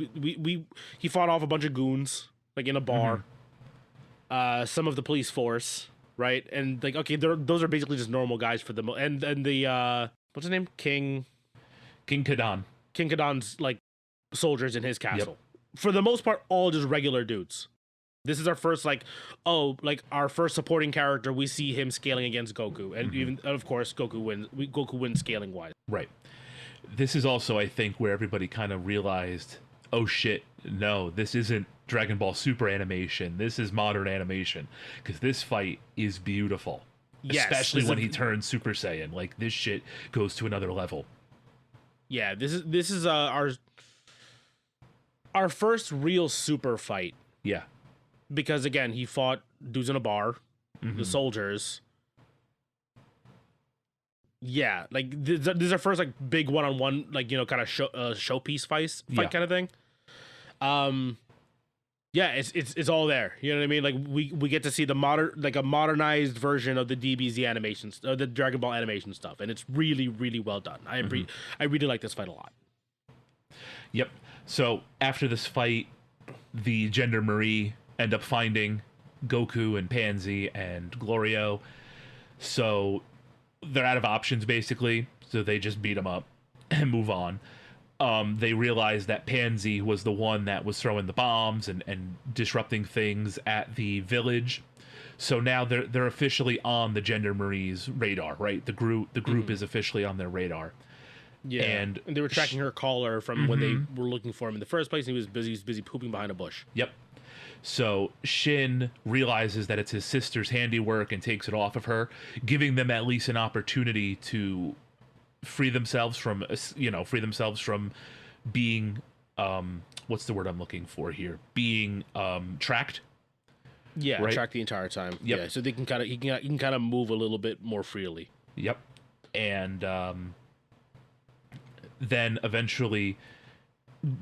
he fought off a bunch of goons like in a bar, some of the police force, right? And like, okay, those are basically just normal guys for the and the what's his name, King Kadan. Kadan's like soldiers in his castle. For the most part, all just regular dudes. This is our first our first supporting character. We see him scaling against Goku, and even of course Goku wins. Goku wins scaling wise. Right. This is also, I think, where everybody kind of realized, oh shit, no, this isn't Dragon Ball Super animation. This is modern animation. Because this fight is beautiful. Yes, Especially this when is- he turns Super Saiyan. Like, this shit goes to another level. Yeah, this is our first real super fight, Yeah. because again he fought dudes in a bar, the soldiers. Yeah, like this is our first like big one-on-one kind of showpiece fight Yeah. kind of thing. Yeah, it's all there. You know what I mean? Like we get to see the a modernized version of the DBZ animations, the Dragon Ball animation stuff, and it's really really well done. I really like this fight a lot. Yep. So after this fight, the Gendarmerie end up finding Goku and Pansy and Glorio. So they're out of options basically. So they just beat them up and move on. They realize that Pansy was the one that was throwing the bombs and disrupting things at the village. So now they're officially on the Gendarmerie's radar, right? The group is officially on their radar. Yeah, And they were tracking her caller from when they were looking for him in the first place, and he was busy pooping behind a bush. Yep. So Shin realizes that it's his sister's handiwork and takes it off of her, giving them at least an opportunity to free themselves from being what's the word I'm looking for here? Being tracked. Yeah, Right. tracked the entire time. Yep. Yeah, so they can he can kind of move a little bit more freely. Yep. And then eventually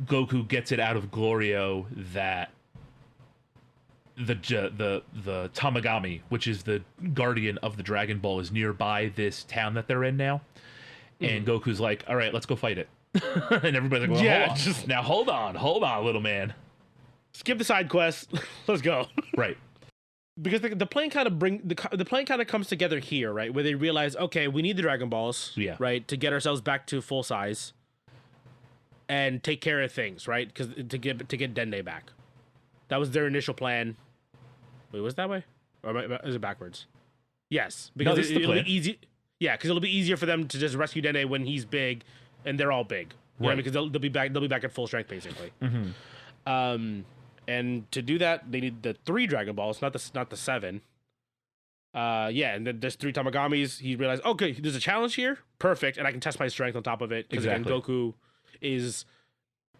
Goku gets it out of Glorio that the Tamagami, which is the guardian of the Dragon Ball, is nearby this town that they're in now, and Goku's like, "All right, let's go fight it," and everybody's like, well, hold on, little man. Skip the side quest. Let's go. Right. Because the plan kind of the plan kind of comes together here, right? Where they realize, okay, we need the Dragon Balls, right, to get ourselves back to full size and take care of things, right? Because to get Dende back, that was their initial plan. Wait, was it that way, or is it backwards? Yes, because it'll be easy. Yeah, because it'll be easier for them to just rescue Dende when he's big, and they're all big, right? Because they'll be back. They'll be back at full strength, basically. And to do that, they need the 3 Dragon Balls, not the 7. And then there's 3 Tamagamis. He realized, okay, there's a challenge here. Perfect, and I can test my strength on top of it. Because again, Goku is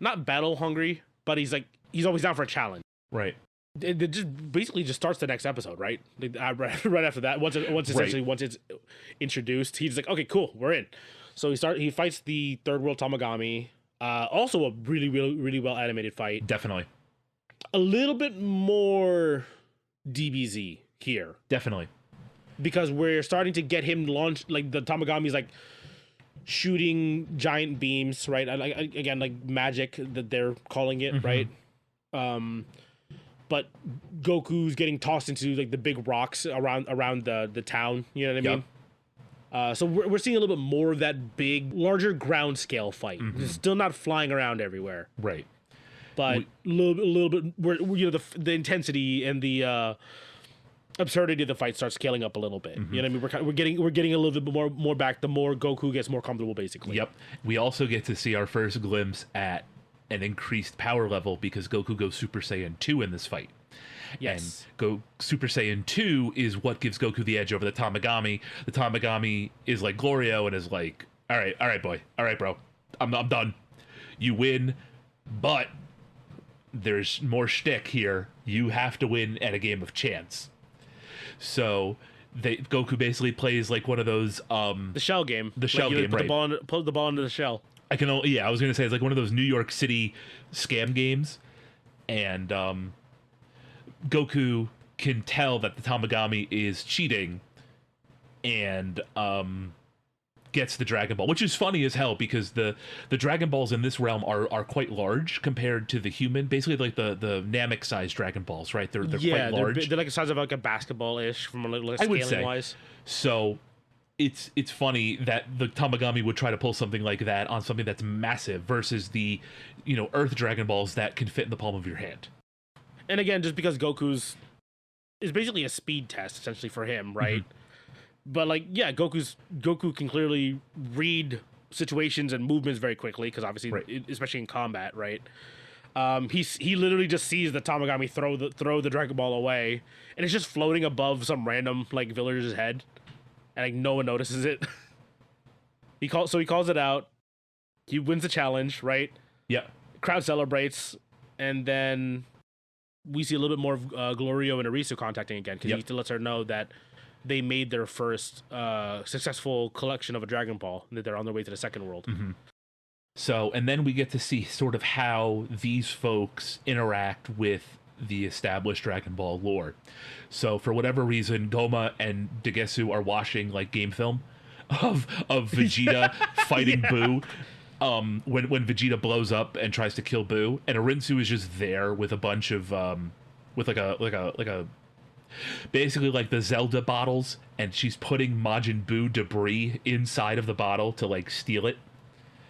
not battle hungry, but he's always down for a challenge. Right. It just basically just starts the next episode, right? Like, right after that, once it's introduced, he's like, okay, cool, we're in. So he fights the Third World Tamagami. Also a really well animated fight. Definitely. A little bit more DBZ here. Definitely. Because we're starting to get him launched, like the Tamagami's like shooting giant beams, right? Again, like magic that they're calling it, right? But Goku's getting tossed into like the big rocks around the town, you know what I mean? So we're seeing a little bit more of that big, larger ground scale fight. It's still not flying around everywhere. Right. But a little bit, the intensity and the absurdity of the fight starts scaling up a little bit. You know what I mean? We're getting a little bit more back. The more Goku gets more comfortable, basically. Yep. We also get to see our first glimpse at an increased power level because Goku goes Super Saiyan 2 in this fight. Yes. And Super Saiyan 2 is what gives Goku the edge over the Tamagami. The Tamagami is like Glorio and is like, all right, boy. All right, bro. I'm done. You win, but there's more shtick here. You have to win at a game of chance. So Goku basically plays like one of those the shell game. The shell game, right? Put the ball into the shell. I was gonna say it's like one of those New York City scam games, and Goku can tell that the Tamagami is cheating, and gets the Dragon Ball, which is funny as hell because the Dragon Balls in this realm are quite large compared to the human, basically like the Namek sized Dragon Balls, right? They're quite large. They're like the size of like a basketball ish from like scaling wise. So it's funny that the Tamagami would try to pull something like that on something that's massive versus the Earth Dragon Balls that can fit in the palm of your hand. And again, just because Goku's is basically a speed test essentially for him, right? But like, yeah, Goku can clearly read situations and movements very quickly because obviously, especially in combat, right? He literally just sees the Tamagami throw the Dragon Ball away, and it's just floating above some random like villager's head, and like no one notices it. He calls it out. He wins the challenge, right? Yeah. Crowd celebrates, and then we see a little bit more of Glorio and Arisu contacting again because he lets her know that they made their first successful collection of a Dragon Ball, and that they're on their way to the second world. So, and then we get to see sort of how these folks interact with the established Dragon Ball lore. So, for whatever reason, Goma and Dagesu are watching like game film of Vegeta fighting Buu. When Vegeta blows up and tries to kill Buu, and Arinsu is just there with a bunch of with like a basically like the Zelda bottles, and she's putting Majin Buu debris inside of the bottle to like steal it.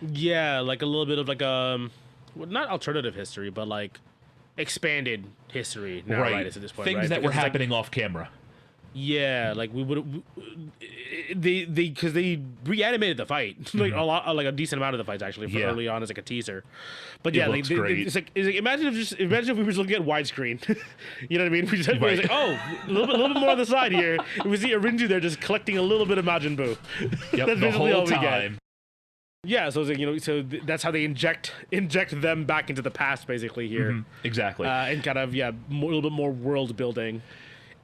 Yeah, like a little bit of like not alternative history, but like expanded history narratives at this point. Things that were happening off camera. Yeah, like we would because they reanimated the fight like a lot, like a decent amount of the fights actually for early on as like a teaser. But yeah, it's like imagine if we were just looking at widescreen. You know what I mean? We just like, oh, a little bit more on the side here. And we see Arinju there just collecting a little bit of Majin Buu. Yep, that's the whole time. Yeah, so it's like, that's how they inject them back into the past basically here. Exactly. And kind of a little bit more world building.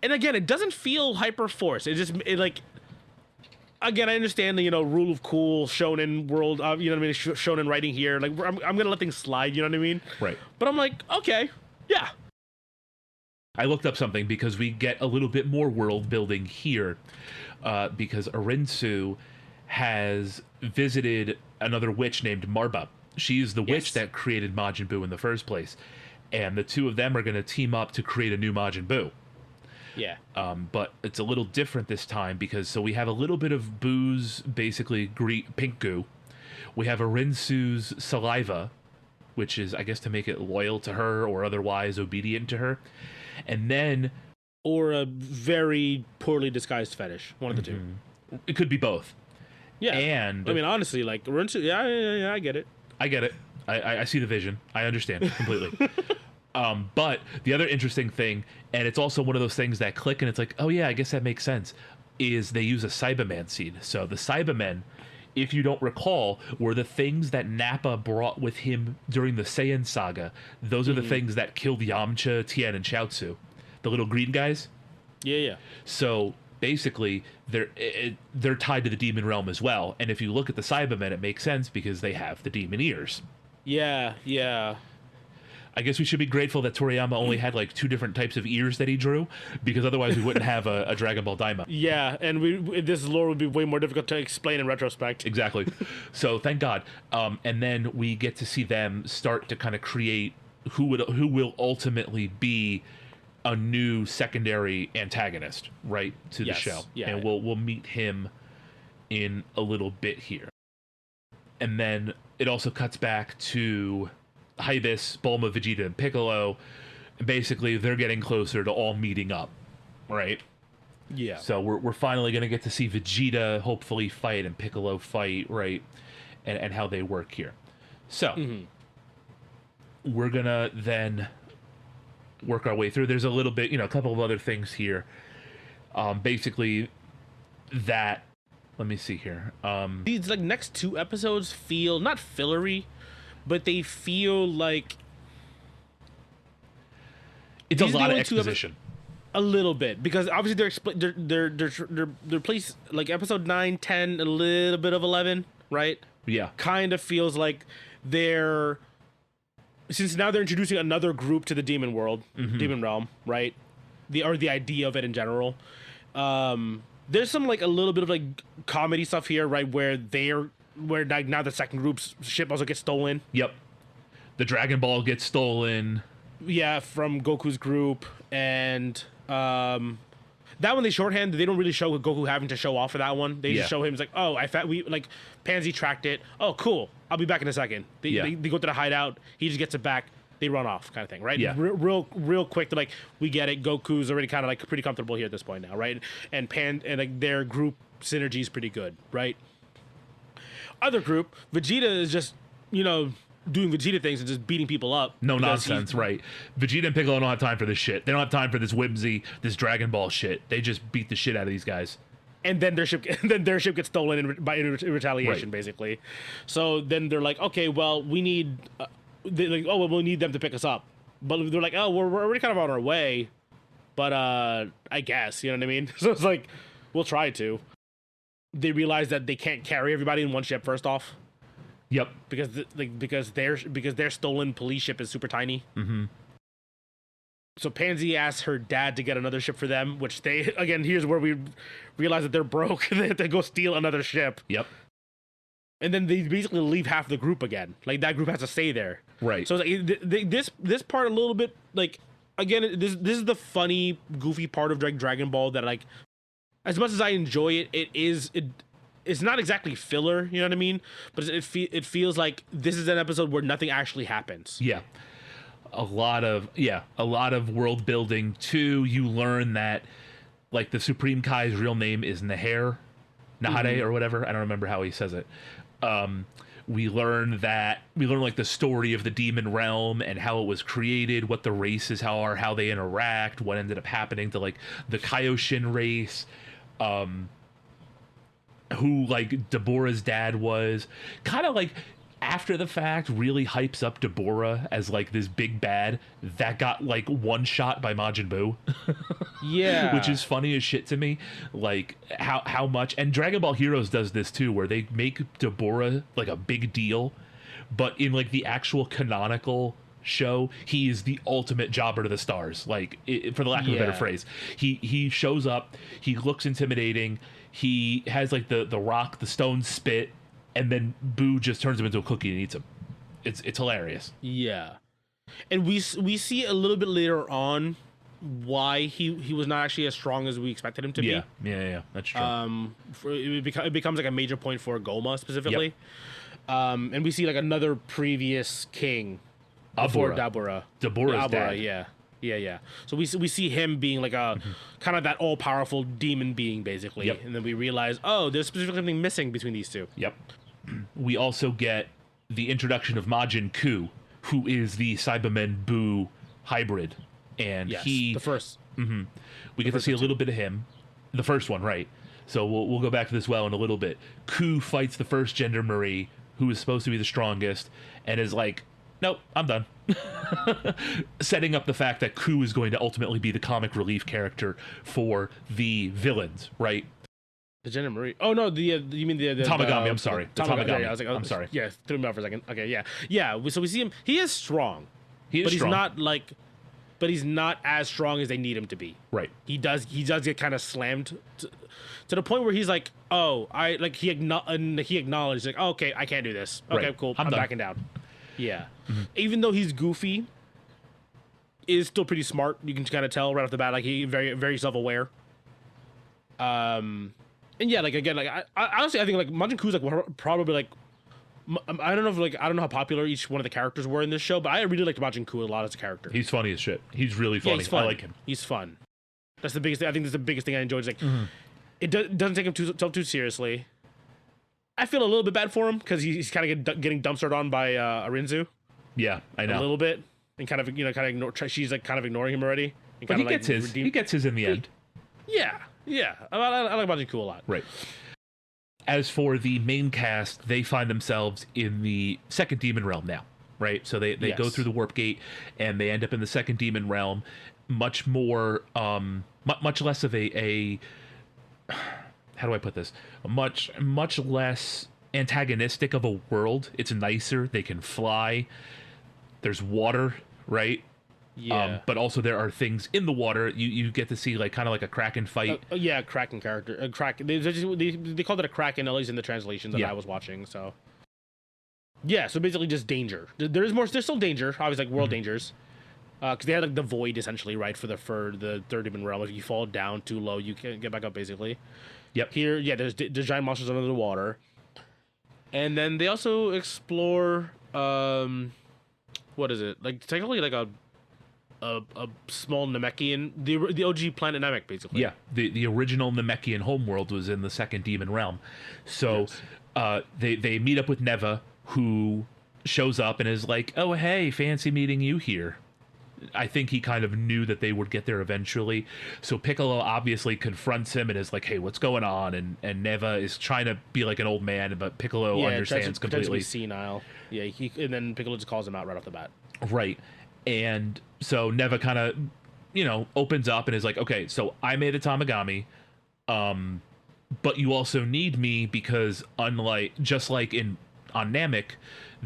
And again, it doesn't feel hyper forced. Like, again, I understand the rule of cool shonen world. You know what I mean? Shonen writing here. Like, I'm gonna let things slide. You know what I mean? Right. But I'm like, okay, yeah. I looked up something because we get a little bit more world building here, because Arinsu has visited another witch named Marba. She's the witch that created Majin Buu in the first place, and the two of them are going to team up to create a new Majin Buu. Yeah. But it's a little different this time because so we have a little bit of Buu's basically pink goo. We have Arinsu's saliva, which is, I guess, to make it loyal to her or otherwise obedient to her. And then... Or a very poorly disguised fetish. One of the two. It could be both. Yeah. And... I mean, honestly, like, yeah, I get it. I get it. I see the vision. I understand completely. But the other interesting thing, and it's also one of those things that click and it's like, oh yeah, I guess that makes sense, is they use a Cyberman seed. So the Cybermen, if you don't recall, were the things that Nappa brought with him during the Saiyan saga. Those are the things that killed Yamcha, Tien, and Chaozu. The little green guys. Yeah. So basically, they're tied to the demon realm as well. And if you look at the Cybermen, it makes sense because they have the demon ears. Yeah. I guess we should be grateful that Toriyama only had like 2 different types of ears that he drew, because otherwise we wouldn't have a Dragon Ball Daima. Yeah, and this lore would be way more difficult to explain in retrospect. Exactly. So thank God. And then we get to see them start to kind of create who will ultimately be a new secondary antagonist, right, to the show. Yeah, and we'll meet him in a little bit here. And then it also cuts back to Hybis, Bulma, Vegeta, and Piccolo. And basically, they're getting closer to all meeting up, right? Yeah. So we're finally going to get to see Vegeta hopefully fight and Piccolo fight, right? And how they work here. So we're going to then work our way through. There's a little bit, a couple of other things here. Basically, that... Let me see here. These like next 2 episodes feel not fillery, but they feel like it's a lot of exposition. A little bit, because obviously they're placed like episode 9, 10, a little bit of 11, right? Yeah. Kind of feels like since now they're introducing another group to the demon world, demon realm, right? The idea of it in general. There's some like a little bit of like comedy stuff here, right? Where like now the second group's ship also gets stolen. Yep. The Dragon Ball gets stolen. Yeah, from Goku's group, and that one they shorthand. They don't really show Goku having to show off for that one. They just show him it's like, oh, Pansy tracked it. Oh, cool. I'll be back in a second. They go to the hideout. He just gets it back. They run off, kind of thing, right? Yeah. Real quick. They're like, we get it. Goku's already kind of like pretty comfortable here at this point now, right? And like their group synergy is pretty good, right? Other group, Vegeta is just doing Vegeta things and just beating people up. No nonsense, right? Vegeta and Piccolo don't have time for this shit. They don't have time for this whimsy, this Dragon Ball shit. They just beat the shit out of these guys. And then their ship gets stolen in retaliation, basically. So then they're like, okay, well, we need. We'll need them to pick us up. But they're like, oh, we're already kind of on our way. But I guess, you know what I mean? So it's like, we'll try to. They realize that they can't carry everybody in one ship. First off. Yep. Because their stolen police ship is super tiny. Mm-hmm. So Pansy asks her dad to get another ship for them, which here's where we realize that they're broke. They have to go steal another ship. Yep. And then they basically leave half the group again. Like that group has to stay there. Right. So it's like, this part a little bit like, again, this is the funny, goofy part of Dragon Ball that like, as much as I enjoy it, it's not exactly filler, you know what I mean? But it feels like this is an episode where nothing actually happens. Yeah. A lot of world building too. You learn that like the Supreme Kai's real name is Nahare or whatever. I don't remember how he says it. We learn like the story of the demon realm and how it was created, what the races are, how they interact, what ended up happening to like the Kaioshin race, who like Deborah's dad was. Kind of like after the fact really hypes up Deborah as like this big bad that got like one shot by Majin Buu. Yeah. Which is funny as shit to me. Like how much, and Dragon Ball Heroes does this too, where they make Deborah like a big deal, but in like the actual canonical show, he is the ultimate jobber to the stars. Like, for the lack of a better phrase, he shows up, he looks intimidating, he has like the rock, the stone spit, and then Boo just turns him into a cookie and eats him. It's hilarious. Yeah, and we see a little bit later on why he was not actually as strong as we expected him to be. Yeah, that's true. It becomes like a major point for Goma specifically. And we see like another previous king before Dabura. Dabura's dad. Yeah. So we see him being like a kind of that all powerful demon being basically, and then we realize, oh, there's specifically something missing between these two. Yep. We also get the introduction of Majin Ku, who is the Cyberman Boo hybrid, and the first. We get to see a little bit of him, the first one, right? So we'll go back to this well in a little bit. Ku fights the first Gender Marie, who is supposed to be the strongest, and is like, nope, I'm done. Setting up the fact that Ku is going to ultimately be the comic relief character for the villains, right? The Gender Marie. Oh no, you mean the Tamagami? I'm sorry, the Tamagami. Yeah, I was like, I'm sorry. Yeah, threw me off for a second. Okay, yeah. So we see him. He is strong. He's not like, but he's not as strong as they need him to be. Right. He does get kind of slammed to the point where he's like, oh, he acknowledged like, oh, okay, I can't do this. Okay, Right. cool, I'm I'm done. backing down. Yeah. Even though he's goofy, is still pretty smart. You can kind of tell right off the bat, like he very very self-aware. And yeah, like again, like I honestly I think like Majin Ku's like probably like I don't know how popular each one of the characters were in this show, but I really liked Majin Ku a lot as a character. He's funny as shit. He's really funny. He's fun. I like him. He's fun. That's the biggest thing. I think that's the biggest thing I enjoyed. Is like it doesn't take himself too seriously. I feel a little bit bad for him because he's kind of getting dumpstered on by Arinzu Yeah, I know. a little bit, and kind of she's like kind of ignoring him already. And But kind he of gets his. He gets his in the end. Yeah. I like Majin Ku a lot. Right. As for the main cast, they find themselves in the second demon realm now, right? So they go through the warp gate and they end up in the second demon realm. Much more, much less of a how do I put this? Much less antagonistic of a world. It's nicer. They can fly. There's water, right? Yeah. But also there are things in the water. You get to see like kind of like a Kraken fight. Kraken character. Kraken. They called it a Kraken, at least in the translation that I was watching. So. Yeah. So basically, just danger. There's still danger. Obviously, like world dangers. Because they had like the void essentially, right, for the third demon realm. If you fall down too low, you can't get back up. Basically. Yep. Here, there's giant monsters under the water. And then they also explore. What is it? Like technically, like a small Namekian, the OG planet Namek, basically. Yeah, the original Namekian homeworld was in the second demon realm. So they meet up with Neva, who shows up and is like, oh, hey, fancy meeting you here. I think he kind of knew that they would get there eventually. So Piccolo obviously confronts him and is like, hey, what's going on? And Neva is trying to be like an old man, but Piccolo understands completely. Senile. Yeah, and then Piccolo just calls him out right off the bat. Right. And so Neva kind of, opens up and is like, okay, so I made a Tamagami, but you also need me because just like on Namek,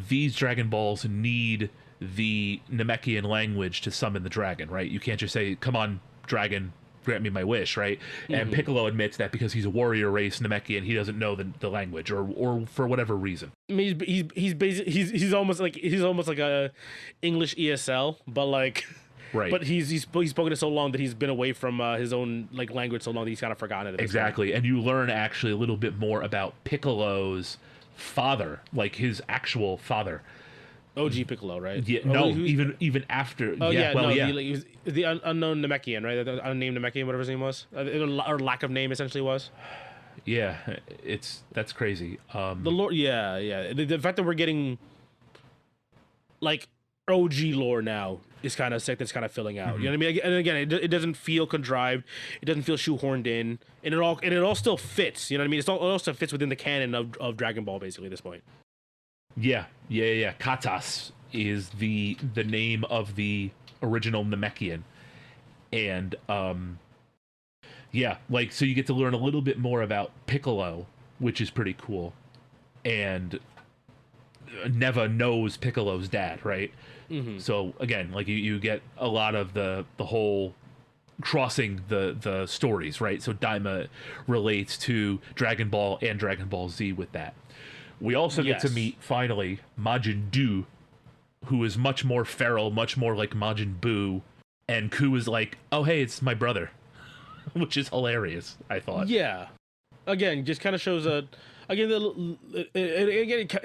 these Dragon Balls need the Namekian language to summon the dragon, right? You can't just say, come on, dragon, grant me my wish, right? And Piccolo admits that because he's a warrior race Namekian, he doesn't know the language or for whatever reason. I mean, he's almost like a English ESL, but like, right? But he's spoken it so long that he's been away from his own like language so long that he's kind of forgotten it. Exactly, and you learn actually a little bit more about Piccolo's father, like his actual father. OG Piccolo, right? Yeah, even after. Oh yeah, he was the unknown Namekian, right? The unnamed Namekian, whatever his name was, or lack of name, essentially was. Yeah, that's crazy. The lore, yeah. The fact that we're getting like OG lore now is kind of sick. That's kind of filling out. You know what I mean? And again, it doesn't feel contrived. It doesn't feel shoehorned in, and it all still fits. You know what I mean? It also fits within the canon of Dragon Ball, basically at this point. Yeah. Katas is the name of the original Namekian, and so you get to learn a little bit more about Piccolo, which is pretty cool, and Neva knows Piccolo's dad, right? So again, like you get a lot of the whole crossing the stories, right? So Daima relates to Dragon Ball and Dragon Ball Z with that. We also get to meet finally Majin Buu, who is much more feral, much more like Majin Buu, and Ku is like, "Oh hey, it's my brother," which is hilarious. I thought. Yeah. Again, just kind of shows it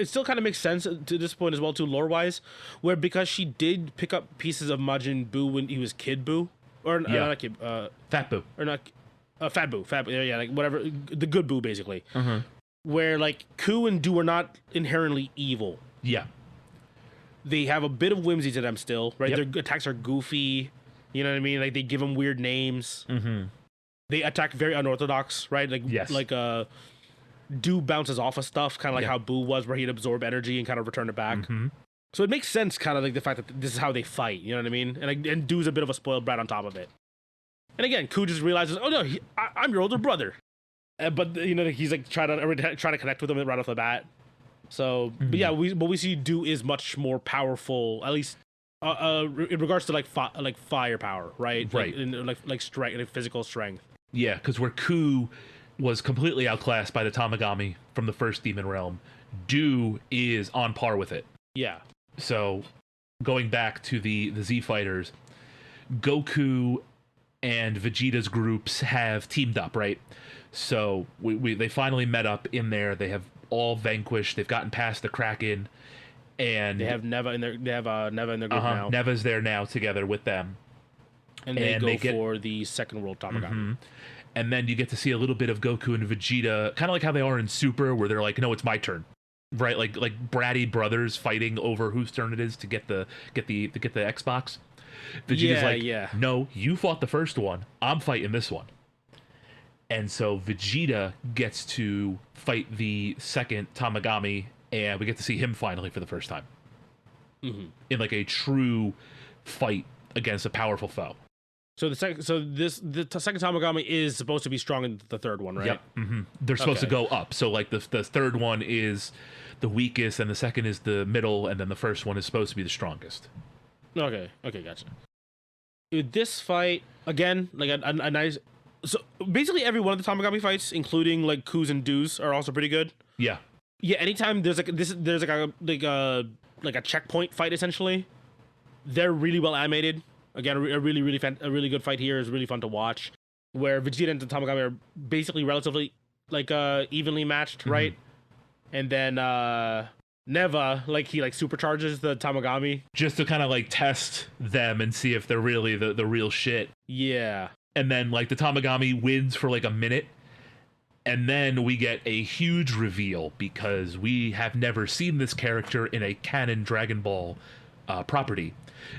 still kind of makes sense to this point as well, too, lore-wise, where because she did pick up pieces of Majin Buu when he was Kid Buu, or not Kid, Fat Buu, or not Fat Buu, yeah, like whatever, the good Buu basically, where like Ku and Du are not inherently evil. Yeah, they have a bit of whimsy to them still, right? Yep. Their attacks are goofy, you know what I mean? Like they give them weird names. They attack very unorthodox, right? Like Du bounces off of stuff, kind of like how Buu was, where he'd absorb energy and kind of return it back. So it makes sense, kind of like the fact that this is how they fight. You know what I mean? And Du's a bit of a spoiled brat on top of it. And again, Ku just realizes, oh no, I'm your older brother. But you know, he's like trying to connect with him right off the bat. So, but yeah, we see Du is much more powerful, at least in regards to like firepower, right? Right. Like strength, like physical strength. Yeah, because where Ku was completely outclassed by the Tamagami from the first Demon Realm, Du is on par with it. Yeah. So, going back to the Z Fighters, Goku and Vegeta's groups have teamed up, right? So they finally met up in there. They have all vanquished. They've gotten past the Kraken, and they have Neva in their group now. Neva's there now together with them, and they go for the second world Tamagami. And then you get to see a little bit of Goku and Vegeta, kind of like how they are in Super, where they're like, "No, it's my turn." Right, like bratty brothers fighting over whose turn it is to get the Xbox. Vegeta's no, you fought the first one. I'm fighting this one. And so Vegeta gets to fight the second Tamagami, and we get to see him finally for the first time in like a true fight against a powerful foe. So the second Tamagami is supposed to be stronger than the third one, right? Yep. They're supposed to go up. So like the third one is the weakest, and the second is the middle, and then the first one is supposed to be the strongest. Okay, gotcha. With this fight, again, like a nice. So basically, every one of the Tamagami fights, including like Ku's and Du's, are also pretty good. Yeah. Yeah. Anytime there's a checkpoint fight, essentially, they're really well animated. Again, a really good fight here is really fun to watch. Where Vegeta and the Tamagami are basically relatively like evenly matched, right? And then Neva, like he like supercharges the Tamagami just to kind of like test them and see if they're really the real shit. Yeah. And then like the Tamagami wins for like a minute, and then we get a huge reveal because we have never seen this character in a canon Dragon Ball property.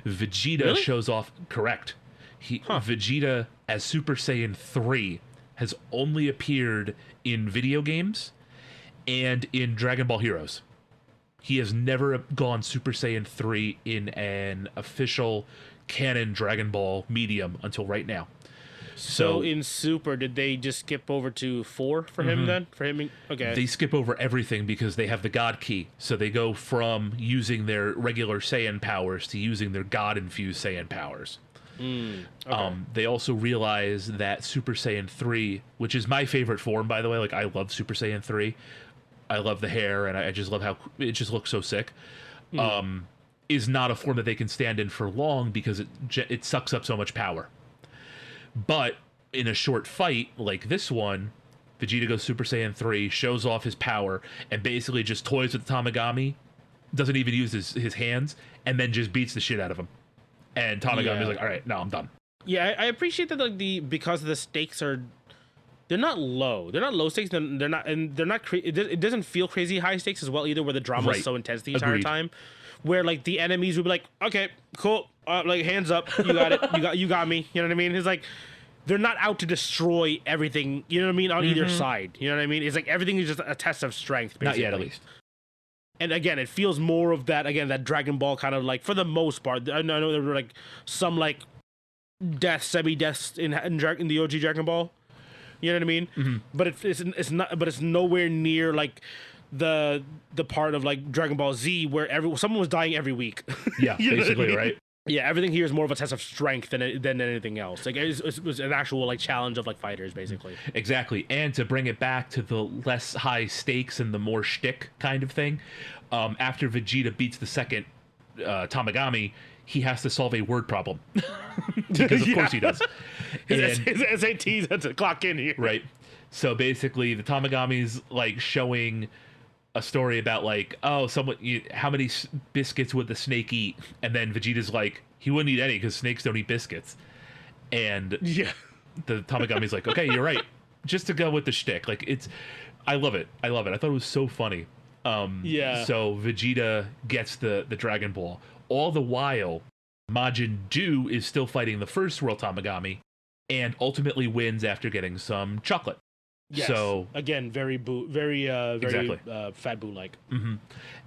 Vegeta shows off. Correct. Vegeta as Super Saiyan 3 has only appeared in video games and in Dragon Ball Heroes. He has never gone Super Saiyan 3 in an official canon Dragon Ball medium until right now. So in Super, did they just skip over to 4 for him then? For him, okay. They skip over everything because they have the God Key. So they go from using their regular Saiyan powers to using their God-infused Saiyan powers. Okay. They also realize that Super Saiyan 3, which is my favorite form, by the way, like I love Super Saiyan 3. I love the hair, and I just love how it just looks so sick. Is not a form that they can stand in for long because it sucks up so much power. But in a short fight like this one, Vegeta goes Super Saiyan 3, shows off his power, and basically just toys with the Tamagami, doesn't even use his hands, and then just beats the shit out of him. And Tamagami's like, all right, no, I'm done. Yeah, I appreciate that like because the stakes are, they're not low. They're not low stakes. They're not, and they're not. It doesn't feel crazy high stakes as well either, where the drama is so intense the entire time. Where like the enemies would be like, okay, cool, like hands up, you got it, you got me. You know what I mean? It's like they're not out to destroy everything. You know what I mean? On either side. You know what I mean? It's like everything is just a test of strength. Basically. Not yet, at least. And again, it feels more of that. Again, that Dragon Ball kind of like, for the most part. I know there were like some like deaths, semi-deaths in the OG Dragon Ball. You know what I mean? But it's not. But it's nowhere near like the part of like Dragon Ball Z where someone was dying every week. Yeah, You know what I basically, mean? right? Yeah, everything here is more of a test of strength than anything else. Like it was an actual like challenge of like fighters, basically. Exactly. And to bring it back to the less high stakes and the more shtick kind of thing, after Vegeta beats the second Tamagami, he has to solve a word problem. Because of course he does. His SATs had to clock in here. Right. So basically, the Tamagami's like showing a story about like, oh, how many biscuits would the snake eat? And then Vegeta's like, he wouldn't eat any because snakes don't eat biscuits. And Yeah. the Tamagami's like, okay, you're right. Just to go with the shtick, like I love it. I thought it was so funny. Yeah. So Vegeta gets the Dragon Ball. All the while, Majin Buu is still fighting the first World Tamagami, and ultimately wins after getting some chocolate. Yes. So again, very Exactly. Fat Boo like.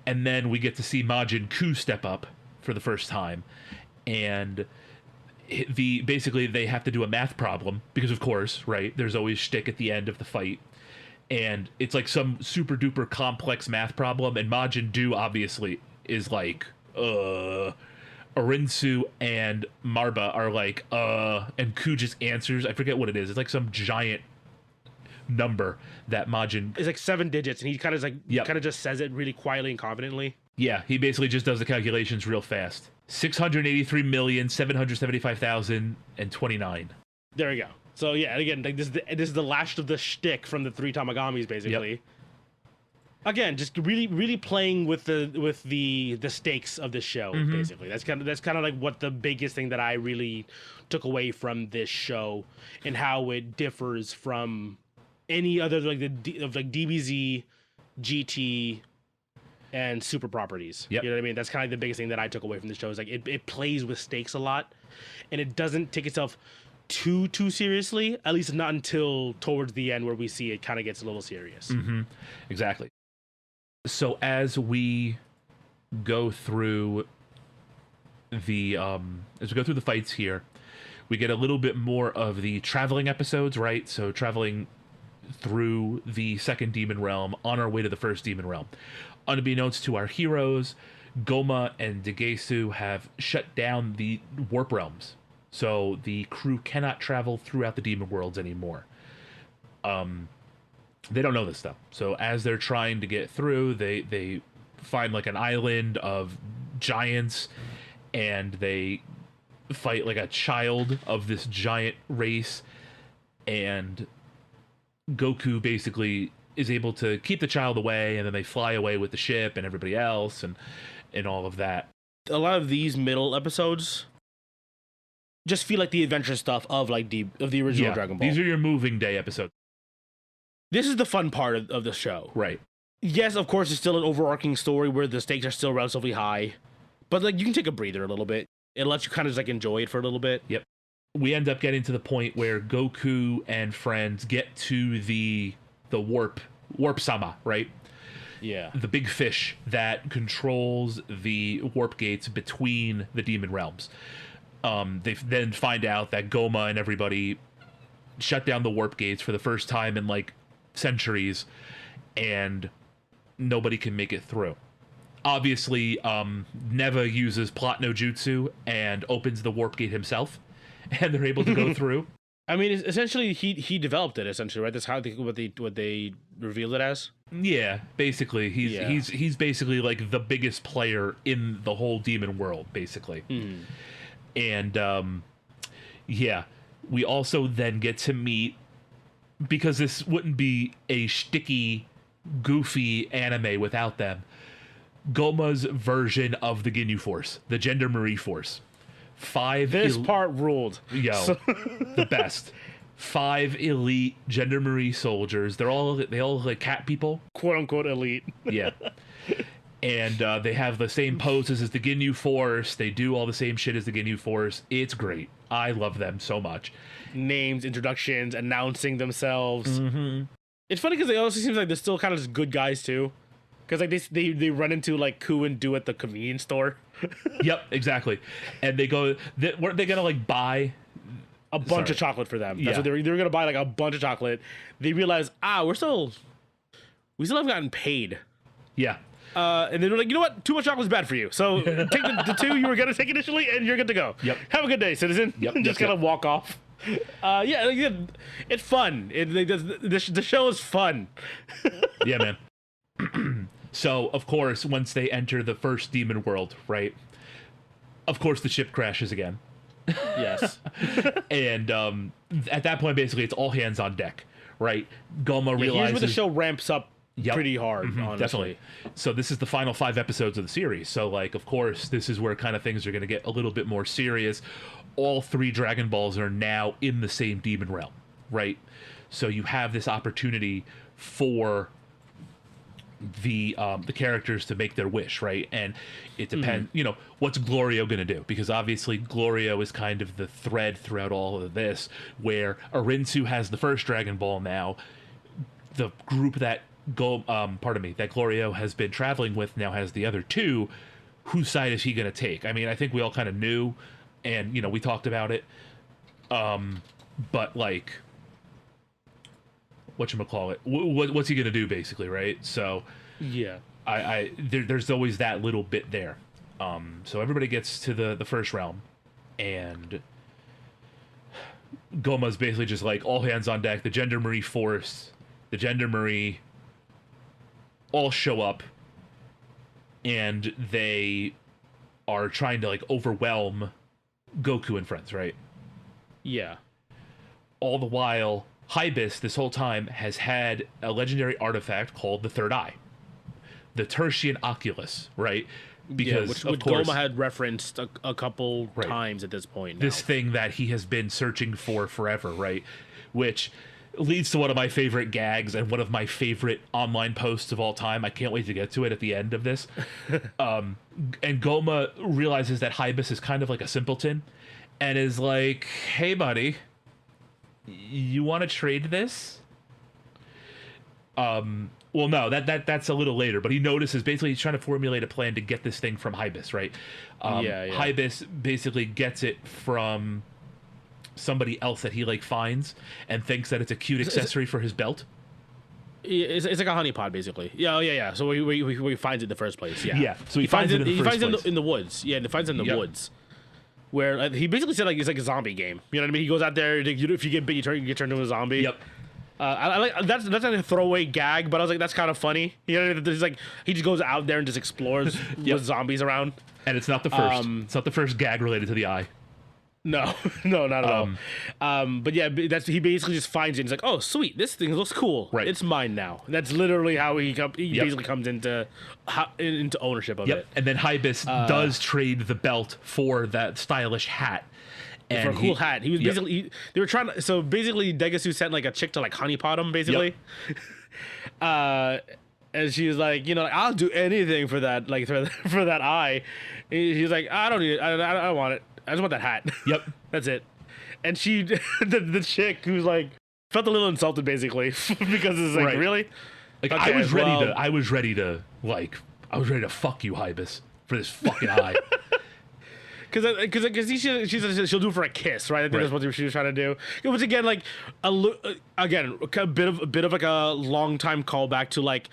and then we get to see Majin Buu step up for the first time, and basically they have to do a math problem because of course, right? There's always shtick at the end of the fight, and it's like some super duper complex math problem, and Majin Buu obviously is like, Arinsu and Marba are like, and Ku just answers. I forget what it is. It's like some giant number that Majin. It's like 7 digits, and he kind of Yep. just says it really quietly and confidently. Yeah, he basically just does the calculations real fast. 683,775,029. There we go. So yeah, again, like this is the last of the shtick from the 3 Tamagamis, basically. Yep. Again, just really playing with the stakes of this show, basically. That's kind of like what the biggest thing that I really took away from this show, and how it differs from any other like DBZ, GT, and Super properties. Yep. You know what I mean? That's kind of the biggest thing that I took away from the show. Is like it plays with stakes a lot, and it doesn't take itself too seriously. At least not until towards the end, where we see it kind of gets a little serious. Exactly. So as we go through the fights here, we get a little bit more of the traveling episodes, right? So traveling through the second demon realm on our way to the first demon realm. Unbeknownst to our heroes, Goma and Degesu have shut down the warp realms, so the crew cannot travel throughout the demon worlds anymore. They don't know this stuff. So as they're trying to get through, they find like an island of giants, and they fight like a child of this giant race, and Goku basically is able to keep the child away, and then they fly away with the ship and everybody else and all of that. A lot of these middle episodes just feel like the adventure stuff of like the original Dragon Ball. These are your moving day episodes. This is the fun part of the show. Right. Yes, of course, it's still an overarching story where the stakes are still relatively high, but like you can take a breather a little bit. It lets you kind of just like enjoy it for a little bit. Yep. We end up getting to the point where Goku and friends get to the warp sama, right? Yeah. The big fish that controls the warp gates between the demon realms. They then find out that Goma and everybody shut down the warp gates for the first time in like centuries, and nobody can make it through. Obviously, Neva uses plot no jutsu and opens the warp gate himself, and they're able to go through. I mean, essentially, he developed it, essentially, right? That's how what they revealed it as. Yeah, basically, he's basically like the biggest player in the whole demon world, basically. And yeah, we also then get to meet, because this wouldn't be a sticky, goofy anime without them, Goma's version of the Ginyu Force, the Gendarmerie Force. This part ruled. The best. 5 elite Gendarmerie soldiers. They all look like cat people. Quote unquote elite. Yeah. And they have the same poses as the Ginyu Force. They do all the same shit as the Ginyu Force. It's great. I love them so much. Names, introductions, announcing themselves. It's funny because they also seem like they're still kind of just good guys too. Because like they run into like Ku and Do at the convenience store. Yep, exactly. And they go, weren't they gonna like buy a bunch of chocolate for them? That's what they were gonna buy, like a bunch of chocolate. They realize, we're still we still haven't gotten paid. Yeah. And then we're like, you know what? Too much chocolate is bad for you. So take the 2 you were going to take initially, and you're good to go. Yep. Have a good day, citizen. Yep. Just kind of walk off. Yeah, it's fun. The show is fun. Yeah, man. So, of course, once they enter the first demon world, right? Of course, the ship crashes again. Yes. And at that point, basically, it's all hands on deck, right? Goma realizes... Here's where the show ramps up pretty hard, honestly. Definitely. So this is the final 5 episodes of the series. So, like, of course, this is where kind of things are going to get a little bit more serious. All 3 Dragon Balls are now in the same demon realm, right? So you have this opportunity for the characters to make their wish, right? And it depends, you know, what's Glorio going to do? Because obviously Glorio is kind of the thread throughout all of this, where Arinsu has the first Dragon Ball now. The group that that Glorio has been traveling with now has the other 2. Whose side is he going to take? I mean, I think we all kind of knew, and, you know, we talked about it. But, like, whatchamacallit, what's he going to do, basically, right? So, Yeah. there's always that little bit there. So everybody gets to the first realm, and Goma's basically just like, all hands on deck. The Gendarmerie force, the Gendarmerie all show up, and they are trying to, like, overwhelm Goku and friends, right? Yeah. All the while, Hybis, this whole time, has had a legendary artifact called the Third Eye. The Tertian Oculus, right? Because, which of course, Goma had referenced a couple times at this point. This thing that he has been searching for forever, right? Which leads to one of my favorite gags and one of my favorite online posts of all time. I can't wait to get to it at the end of this. And Goma realizes that Hybis is kind of like a simpleton and is like, hey, buddy, you want to trade this? Well, no, that's a little later, but he notices basically he's trying to formulate a plan to get this thing from Hybis, right? Hybis basically gets it from somebody else that he, like, finds and thinks that it's a cute accessory for his belt. It's like a honeypot, basically. Yeah. So he finds it in the first place. Yeah. So he finds it in the first place. In the woods. Yeah, he finds it in the woods. Where he basically said, like, it's like a zombie game. You know what I mean? He goes out there. If you get bit, you get turned into a zombie. Yep. I like that's like a throwaway gag, but I was like, that's kind of funny. You know, there's like he just goes out there and just explores with zombies around. And it's not the first. It's not the first gag related to the eye. No, not at all. But yeah, he basically just finds it and he's like, oh, sweet, this thing looks cool. Right. It's mine now. That's literally how he basically comes into ownership of it. And then Hybis does trade the belt for that stylish hat. And for a cool hat. He was basically they were trying to, so basically Degasu sent like a chick to like honeypot him, basically. And she was like, you know, like, I'll do anything for that, like for that eye. He's like, I don't need it. I don't want it. I just want that hat. Yep. That's it. And she, the chick who's like, felt a little insulted basically because it's like, really? Like, okay, I was ready to fuck you, Hybis, for this fucking eye. Because she'll do it for a kiss, right? I think that's what she was trying to do. It was again like a bit of like a long time callback to like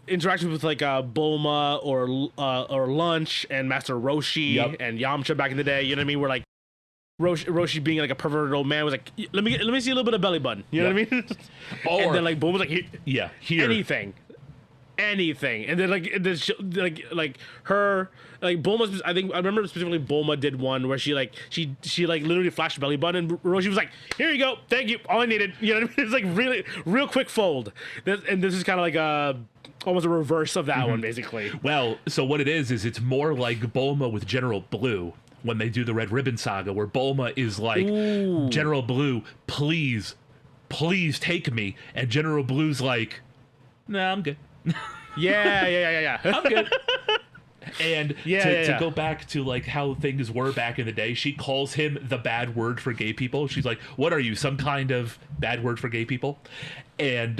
interactions with like Bulma or Lunch and Master Roshi and Yamcha back in the day. You know what I mean? Where like Roshi being like a perverted old man was like, let me see a little bit of belly button. You know what I mean? And then like Bulma was like, here. Anything, and then like her, like Bulma. I think I remember specifically Bulma did one where she literally flashed belly button, and Roshi was like, "Here you go, thank you, all I needed." You know what I mean? It's like really real quick fold. And this is kind of like almost a reverse of that one, basically. Well, so what it is it's more like Bulma with General Blue when they do the Red Ribbon Saga, where Bulma is like, ooh, General Blue, please take me, and General Blue's like, nah, I'm good. Yeah. I'm good. And to go back to like how things were back in the day, she calls him the bad word for gay people. She's like, "What are you, some kind of bad word for gay people?" And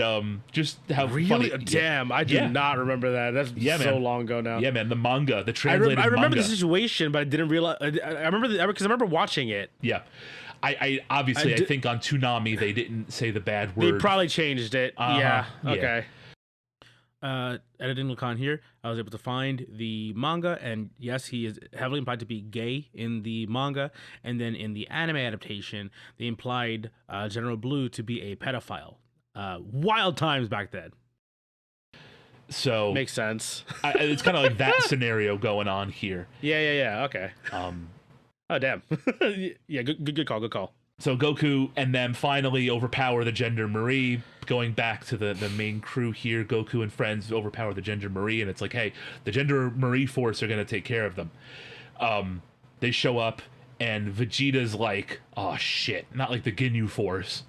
just how really funny. Damn, I do not remember that. That's so long ago now. Yeah, man. The manga, the translated I remember manga. the situation, but I didn't realize. I remember because I remember watching it. Yeah. I obviously I think on Toonami they didn't say the bad They word. probably changed it. Yeah. Okay. Editing Lakan here, I was able to find the manga, and yes, he is heavily implied to be gay in the manga, and then in the anime adaptation, they implied General Blue to be a pedophile. Wild times back then. So Makes sense. it's kind of like that scenario going on here. Yeah. Okay. Oh damn. Yeah. Good call. Good call. So Goku and them finally overpower the Gender Marie. Going back to the main crew here, Goku and friends overpower the Gender Marie, and it's like, hey, the Gender Marie force are gonna take care of them. They show up, and Vegeta's like, oh shit, not like the Ginyu force,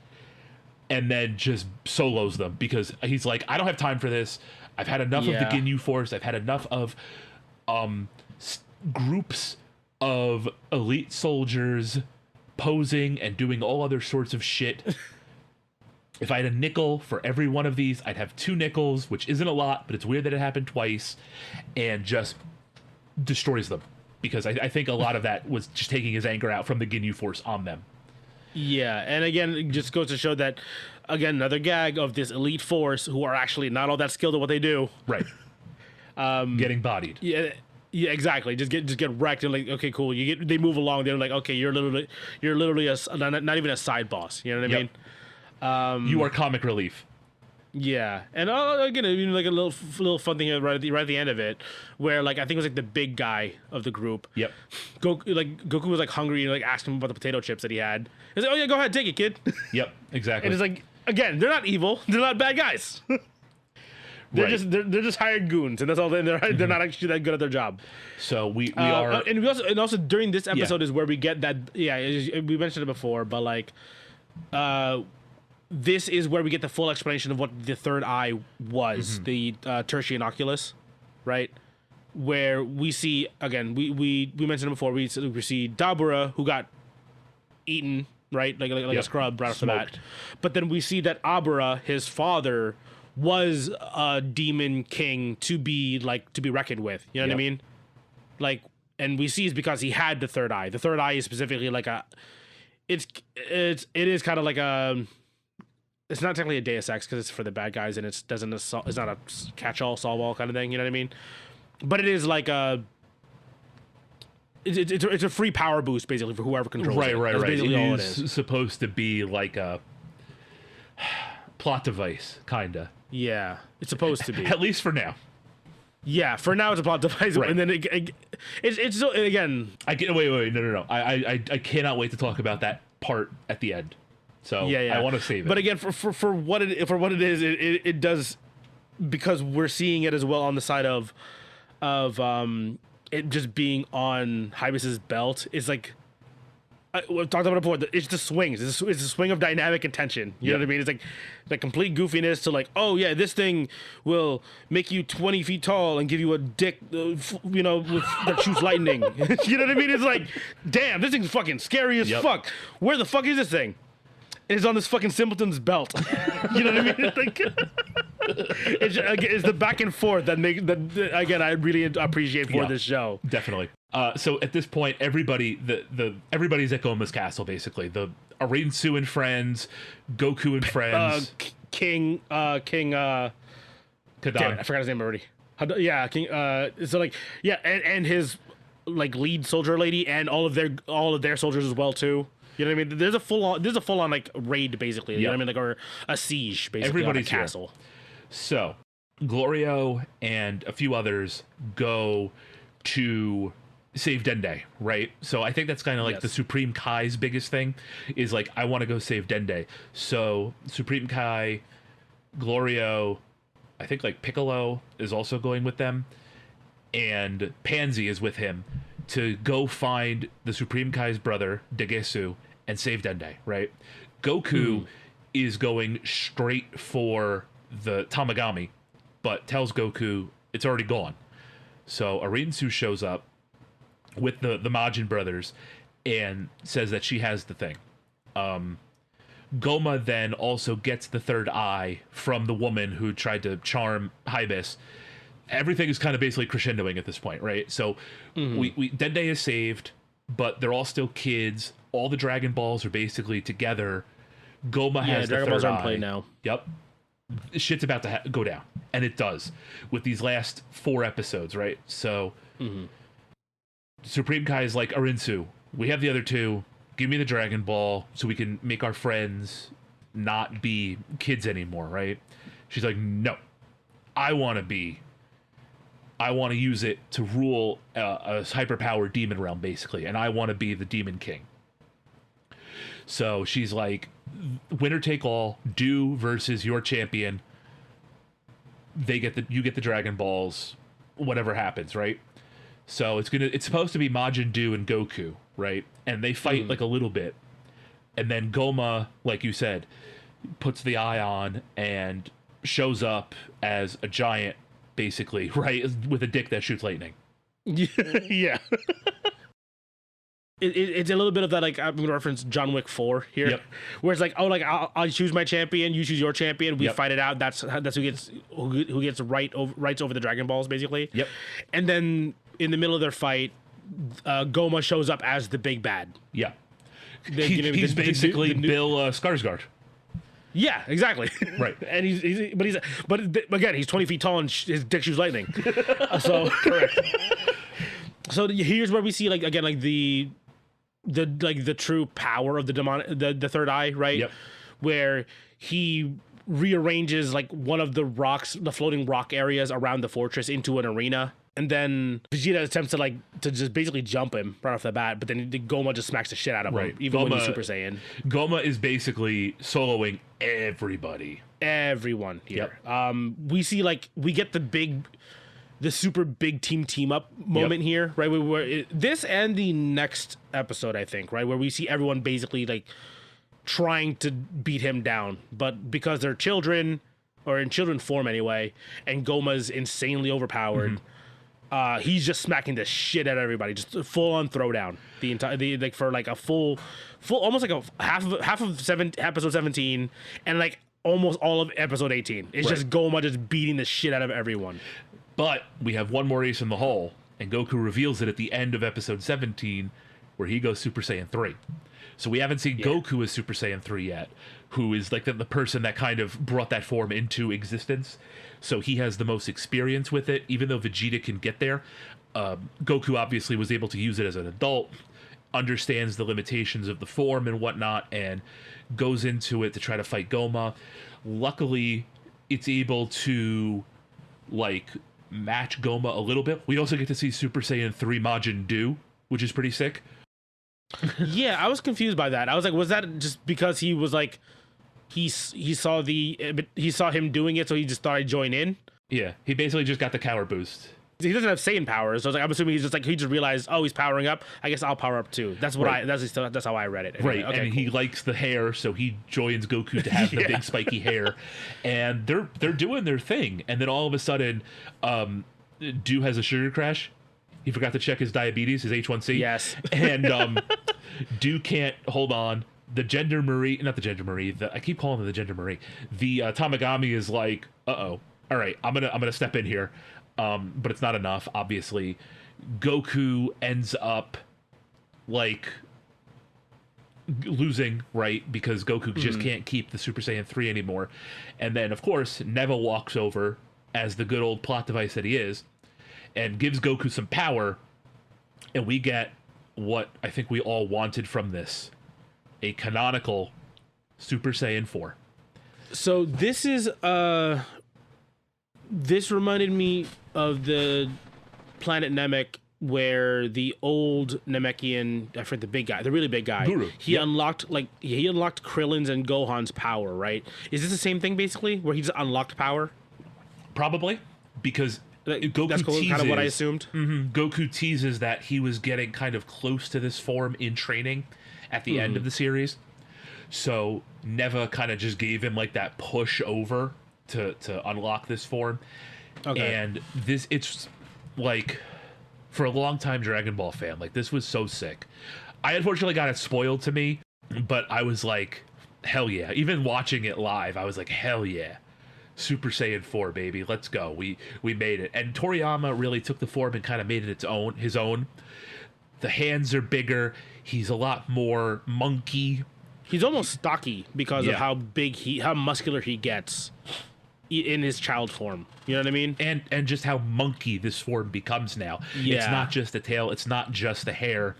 and then just solos them because he's like, I don't have time for this. I've had enough of the Ginyu force. I've had enough of groups of elite soldiers posing and doing all other sorts of shit. If I had a nickel for every one of these, I'd have 2 nickels, which isn't a lot, but it's weird that it happened twice, and just destroys them. Because I think a lot of that was just taking his anger out from the Ginyu Force on them. Yeah, and again, it just goes to show that, again, another gag of this elite force who are actually not all that skilled at what they do. Right. Getting bodied. Yeah, exactly. Just get wrecked and like, okay, cool. They move along. They're like, okay, you're literally not even a side boss. You know what I mean? You are comic relief. Yeah, and again, even like a little fun thing right at the end of it, where like I think it was like the big guy of the group. Yep. Goku was like hungry and like asked him about the potato chips that he had. He's like, oh yeah, go ahead, take it, kid. Yep, exactly. And it's like, again, they're not evil. They're not bad guys. They're just hired goons, and that's all. They're not actually that good at their job. So we are, and also during this episode is where we get that. Yeah, we mentioned it before, but like, this is where we get the full explanation of what the third eye was, the tertiary oculus, right? Where we see again, we mentioned it before. We see Dabura, who got eaten, right, like a scrub right off the bat. But then we see that Abura, his father, was a demon king to be reckoned with. You know what I mean? Like, and we see it's because he had the third eye. The third eye is specifically like it is kind of like a. It's not technically a Deus Ex because it's for the bad guys and it's not a catch-all, solve-all kind of thing. You know what I mean? But it is like it's a free power boost basically for whoever controls it. Right. That's basically all it is. Supposed to be like a plot device, kinda. Yeah, it's supposed to be. At least for now. Yeah, for now it's a plot device, and then it's so again. Wait, no. I cannot wait to talk about that part at the end. So I want to save it. But again, for what it is, it does, because we're seeing it as well on the side of it just being on Hybis's belt. It's like we've talked about it before. It's the swings. It's a swing of dynamic and tension. You know what I mean? It's like the complete goofiness to like, oh yeah, this thing will make you 20 feet tall and give you a dick, that shoots lightning. You know what I mean? It's like, damn, this thing's fucking scary as fuck. Where the fuck is this thing? And it's on this fucking simpleton's belt. You know what I mean? It's the back and forth that again I really appreciate for this show. Definitely. So at this point, everybody's at Goma's castle basically. The Arinsu and friends, Goku and friends, King Kadan. Damn it, I forgot his name already. Yeah, King. So like and his like lead soldier lady and all of their soldiers as well too. You know what I mean? There's a full on like raid basically. You know what I mean? Like, or a siege basically. Everybody's on a castle. Here. So Glorio and a few others go to save Dende, right? So I think that's kind of like the Supreme Kai's biggest thing is like, I want to go save Dende. So Supreme Kai, Glorio, I think like Piccolo is also going with them, and Pansy is with him to go find the Supreme Kai's brother, Degesu, and save Dende, right? Goku is going straight for the Tamagami, but tells Goku it's already gone. So Arinsu shows up with the Majin brothers and says that she has the thing. Goma then also gets the third eye from the woman who tried to charm Hybis. Everything is kind of basically crescendoing at this point, right? So we Dende is saved. but they're all still kids. All the Dragon Balls are basically together. Goma has the Dragon third Balls aren't eye. played now. Yep. Shit's about to go down. And it does. With these last 4 episodes, right? So, Supreme Kai is like, Arinsu, we have the other 2. Give me the Dragon Ball so we can make our friends not be kids anymore, right? She's like, no. I want to use it to rule a hyperpowered demon realm, basically. And I want to be the Demon King. So she's like, winner take all, Do versus your champion. You get the Dragon Balls, whatever happens, right? So it's supposed to be Majin Do and Goku, right? And they fight like a little bit. And then Goma, like you said, puts the eye on and shows up as a giant, basically, right? With a dick that shoots lightning. Yeah. It's a little bit of that, like, I'm going to reference John Wick 4 here, Yep. where it's like, oh, like, I'll choose my champion, you choose your champion, we Yep. fight it out. That's who gets rights over the Dragon Balls, basically. Yep. And then in the middle of their fight, Goma shows up as the big bad. Yeah. He's basically Bill Skarsgård. Yeah, exactly. Right. And but again, he's 20 feet tall and his dick shoots lightning. So correct. So here's where we see, like, again, like the true power of the third eye, right? Yep. Where he rearranges like one of the floating rock areas around the fortress into an arena. And then Vegeta attempts to just basically jump him right off the bat, but then Goma just smacks the shit out of him, even when he's Super Saiyan. Goma is basically soloing everybody. Everyone here. Yep. We see, like, we get the super big team up moment here, right? Where this and the next episode, I think, right, where we see everyone basically like trying to beat him down, but because they're children, or in children form anyway, and Goma's insanely overpowered. He's just smacking the shit out of everybody, just full on throwdown for like a full, almost like a half of episode 17, and like almost all of episode 18. It's just Goma just beating the shit out of everyone. But we have one more ace in the hole, and Goku reveals it at the end of episode 17, where he goes Super Saiyan 3. So we haven't seen Goku as Super Saiyan 3 yet, who is like the person that kind of brought that form into existence. So he has the most experience with it, even though Vegeta can get there. Goku obviously was able to use it as an adult, understands the limitations of the form and whatnot, and goes into it to try to fight Goma. Luckily, it's able to, like, match Goma a little bit. We also get to see Super Saiyan 3 Majin Do, which is pretty sick. Yeah, I was confused by that. I was like, was that just because he was like, he saw him doing it, so he just thought I'd join in? Yeah, he basically just got the cower boost. He doesn't have Saiyan powers, so I was like, I'm assuming he just realized, oh, he's powering up. I guess I'll power up too. That's what that's how I read it. Right, okay, and cool. He likes the hair, so he joins Goku to have the big spiky hair, and they're doing their thing, and then all of a sudden, Do has a sugar crash. He forgot to check his diabetes, his H1C. Yes, and Do can't hold on. I keep calling him the Gendermarie. The Tamagami is like, all right, I'm gonna step in here. But it's not enough, obviously. Goku ends up like losing, right? Because Goku just can't keep the Super Saiyan 3 anymore. And then, of course, Neva walks over as the good old plot device that he is and gives Goku some power. And we get what I think we all wanted from this. A canonical Super Saiyan 4. So this is this reminded me of the planet Namek, where the old Namekian, I forget the big guy, the really big guy, Guru. he unlocked Krillin's and Gohan's power, right? Is this the same thing basically, where he just unlocked power? Probably, because Goku that's teases, kind of what I assumed. Goku teases that he was getting kind of close to this form in training at the end of the series. So Neva kind of just gave him like that push over to unlock this form. Okay. And it's like, for a longtime Dragon Ball fan, like, this was so sick. I unfortunately got it spoiled to me, but I was like, hell yeah. Even watching it live, I was like, hell yeah. Super Saiyan 4, baby. Let's go. We made it. And Toriyama really took the form and kind of made it his own. the hands are bigger. He's a lot more monkey. He's almost stocky because of Yeah. how muscular he gets in his child form. You know what I mean? And just how monkey this form becomes now. It's Yeah. not just the tail, it's not just the hair.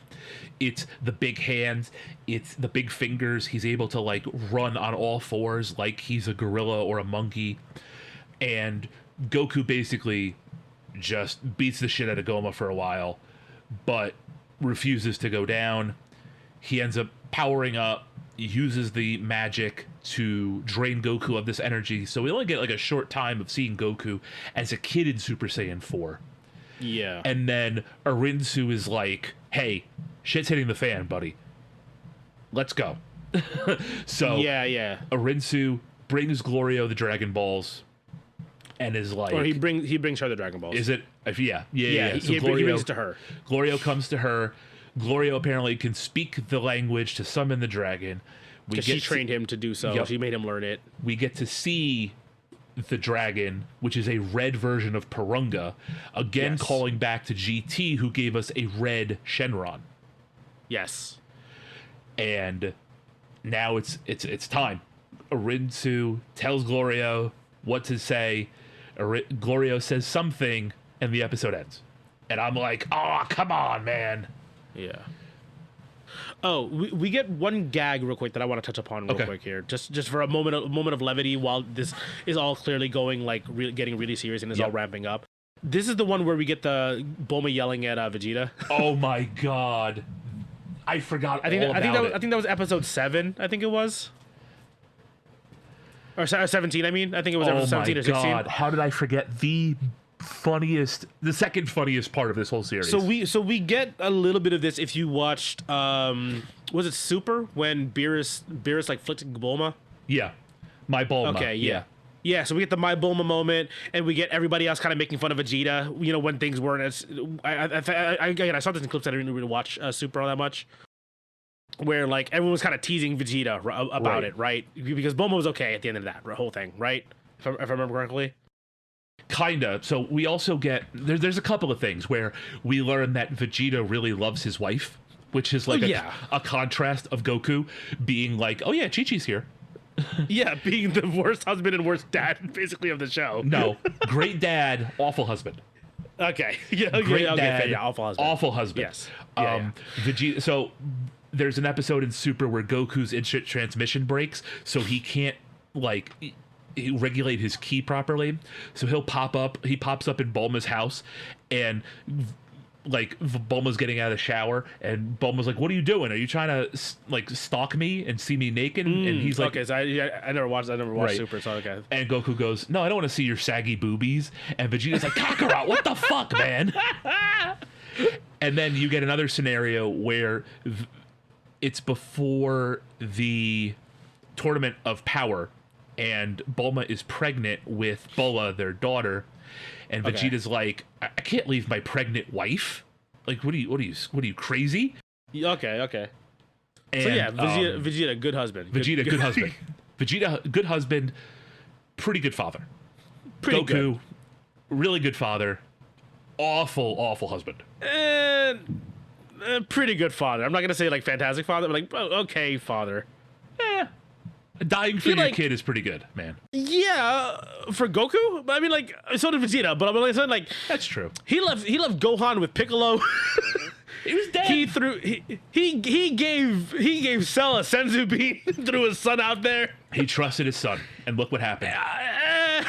It's the big hands, it's the big fingers. He's able to like run on all fours like he's a gorilla or a monkey. And Goku basically just beats the shit out of Goma for a while, but refuses to go down. He ends up powering up, uses the magic to drain Goku of this energy. So we only get like a short time of seeing Goku as a kid in Super Saiyan 4. Yeah. And then Arinsu is like, hey, shit's hitting the fan, buddy. Let's go. So yeah. Arinsu brings Glorio the Dragon Balls and is like... Or he brings her the Dragon Balls. Is it? Yeah. Yeah, So he brings it to her. Glorio comes to her. Glorio apparently can speak the language to summon the dragon. Because she trained him to do so. Yep. She made him learn it. We get to see the dragon, which is a red version of Purunga, again Yes. calling back to GT, who gave us a red Shenron. Yes. And now it's time. Arinsu tells Glorio what to say. Glorio says something, and the episode ends. And I'm like, oh, come on, man. Yeah. Oh, we get one gag real quick that I want to touch upon real quick here, just for a moment of levity while this is all clearly going like getting really serious and is all ramping up. This is the one where we get the Bulma yelling at Vegeta. Oh my god, I forgot. I think that was episode 7. I think it was, or 17. I mean, I think it was episode 17 or 16. God, how did I forget the second funniest part of this whole series? So we get a little bit of this if you watched was it Super when Beerus like flicked Bulma? Yeah, my Bulma. Okay, yeah. Yeah, so we get the My Bulma moment, and we get everybody else kind of making fun of Vegeta, you know, when things weren't as... I saw this in clips. I didn't really watch Super all that much, where, like, everyone was kind of teasing Vegeta about it, right? Because Bulma was okay at the end of that whole thing, right? If I remember correctly. Kinda. So we also get... There's a couple of things where we learn that Vegeta really loves his wife, which is like a contrast of Goku being like, oh yeah, Chi-Chi's here. Yeah, being the worst husband and worst dad, basically, of the show. No, great dad, awful husband. Okay, yeah, Great dad, fair, yeah, awful husband. Awful husband. Yes. Yeah, Vegeta. So there's an episode in Super where Goku's instant transmission breaks, so he can't like regulate his ki properly. So he pops up in Bulma's house, and like Bulma's getting out of the shower, and Bulma's like, "What are you doing? Are you trying to like stalk me and see me naked?" And he's like, "Okay, so I never watched Super, so okay." And Goku goes, "No, I don't want to see your saggy boobies." And Vegeta's like, "Kakarot, what the fuck, man?" And then you get another scenario where it's before the Tournament of Power, and Bulma is pregnant with Bola, their daughter. And Vegeta's like, I can't leave my pregnant wife. Like, what are you crazy? Okay. And, so yeah, Vegeta, good husband. Vegeta, good husband. Vegeta, good husband. Pretty good father. Goku, really good father. Awful husband. And pretty good father. I'm not gonna say like fantastic father, but like okay father. Dying for your kid is pretty good, man. Yeah, for Goku. I mean, like, so did Vegeta, but I'm saying, like, that's true. He left Gohan with Piccolo. He was dead. He gave Cell a senzu bean, threw his son out there. He trusted his son, and look what happened. I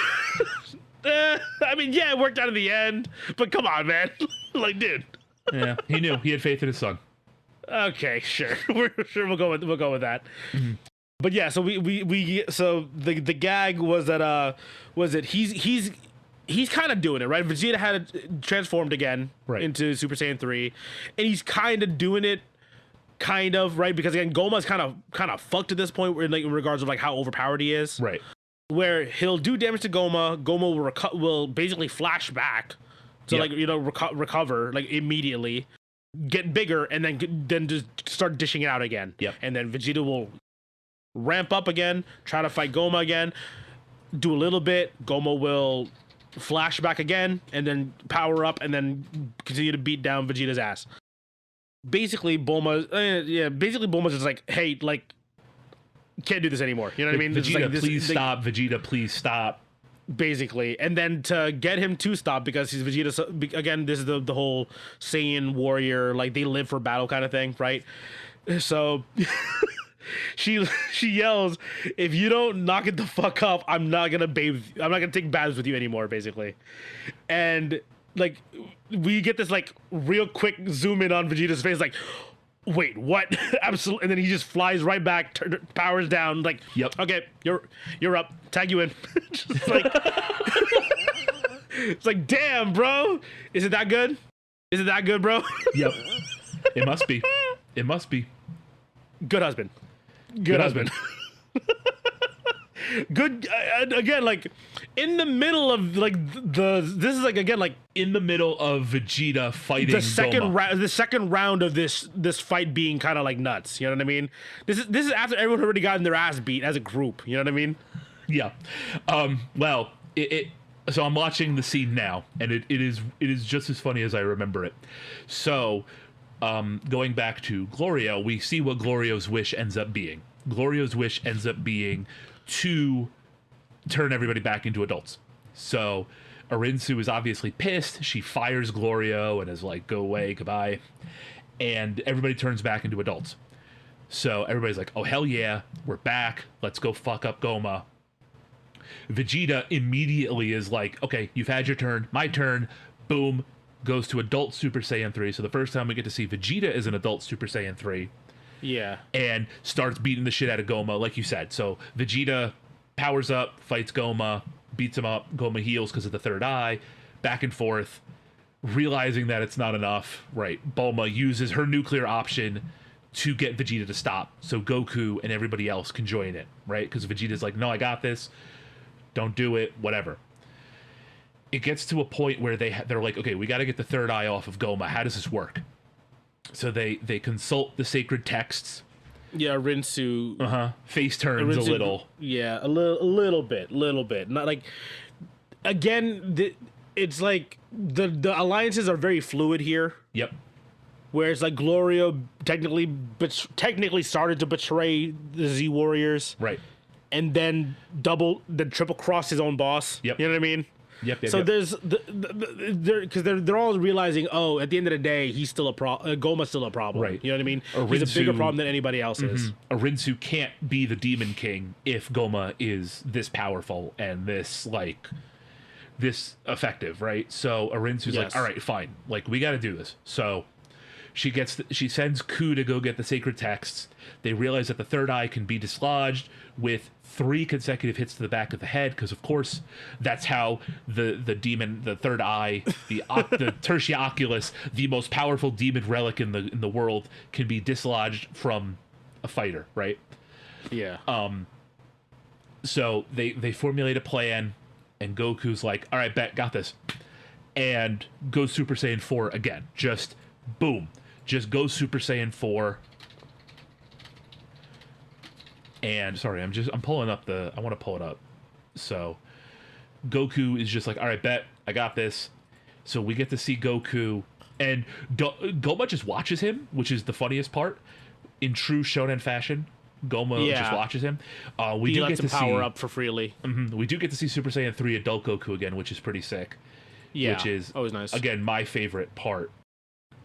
mean, yeah, it worked out in the end, but come on, man, like, dude. Yeah, he knew. He had faith in his son. Okay, sure. We'll go with that. Mm-hmm. But yeah, so so the gag was that he's kind of doing it, right? Vegeta had transformed again into Super Saiyan 3, and he's kind of doing it, right? Because again, Goma's kind of fucked at this point, where, like, in regards of like how overpowered he is, right? Where he'll do damage to Goma, will basically flash back to like recover like immediately, get bigger, and then just start dishing it out again. Yep. And then Vegeta will ramp up again, try to fight Goma again, do a little bit, Goma will flash back again, and then power up, and then continue to beat down Vegeta's ass. basically Bulma's just like, hey, like, can't do this anymore. You know what I mean? It's Vegeta, like, please stop. Vegeta, please stop. Basically, and then to get him to stop because he's Vegeta. So, again, this is the whole Saiyan warrior, like they live for battle kind of thing, right? So she yells, "If you don't knock it the fuck up, I'm not gonna bathe. I'm not gonna take baths with you anymore." Basically, and like we get this like real quick zoom in on Vegeta's face, like, wait, what? Absolutely. And then he just flies right back, powers down, like, Yep. Okay, you're up. Tag you in. Just like, it's like, damn, bro. Is it that good? Is it that good, bro? Yep. It must be. It must be. Good husband. Good husband. Good. Again, like in the middle of like this is like again like In the middle of Vegeta fighting the second Goma. the second round of this fight being kind of like nuts. You know what I mean? This is after everyone already gotten their ass beat as a group. You know what I mean? Yeah. Well, so I'm watching the scene now, and it is just as funny as I remember it. So, going back to Glorio, we see what Glorio's wish ends up being. Glorio's wish ends up being to turn everybody back into adults. So, Arinsu is obviously pissed. She fires Glorio and is like, "Go away, goodbye," and everybody turns back into adults. So everybody's like, "Oh hell yeah, we're back. Let's go fuck up Goma." Vegeta immediately is like, "Okay, you've had your turn. My turn." Boom, goes to adult Super Saiyan 3. So the first time we get to see Vegeta as an adult Super Saiyan 3. Yeah. And starts beating the shit out of Goma, like you said. So Vegeta powers up, fights Goma, beats him up. Goma heals because of the third eye. Back and forth, realizing that it's not enough. Right, Bulma uses her nuclear option to get Vegeta to stop, so Goku and everybody else can join it. Right, because Vegeta's like, "No, I got this. Don't do it. Whatever." It gets to a point where they're like, "Okay, we got to get the third eye off of Goma. How does this work?" So they consult the sacred texts. Yeah, Rinsu. Face turns a little. Yeah, a little bit. Not like. Again, it's like the alliances are very fluid here. Yep. Whereas like Glorio technically started to betray the Z Warriors. Right. And then triple cross his own boss. Yep. You know what I mean? Yep. So there's because they're all realizing, oh, at the end of the day, he's still Goma's still a problem. Right. You know what I mean? Or He's a bigger Rinsu- problem than anybody else is. Arinsu can't be the Demon King if Goma is this powerful and this effective, right? So Arinsu's like, "All right, fine. Like, we got to do this." So she sends Ku to go get the sacred texts. They realize that the third eye can be dislodged with 3 consecutive hits to the back of the head, because of course that's how the demon, the third eye, the Tertia Oculus, the most powerful demon relic in the world, can be dislodged from a fighter, right? Yeah. So they formulate a plan, and Goku's like, "All right, bet, got this," and goes Super Saiyan 4 again. Just boom, just goes Super Saiyan 4. And sorry, I'm pulling up I want to pull it up. So Goku is just like, "All right, bet, I got this." So we get to see Goku, and Goma just watches him, which is the funniest part. In true shonen fashion, Goma just watches him. We he do lets get him to power see up for freely. we do get to see Super Saiyan 3 adult Goku again, which is pretty sick. Yeah, which is always nice. Again, my favorite part.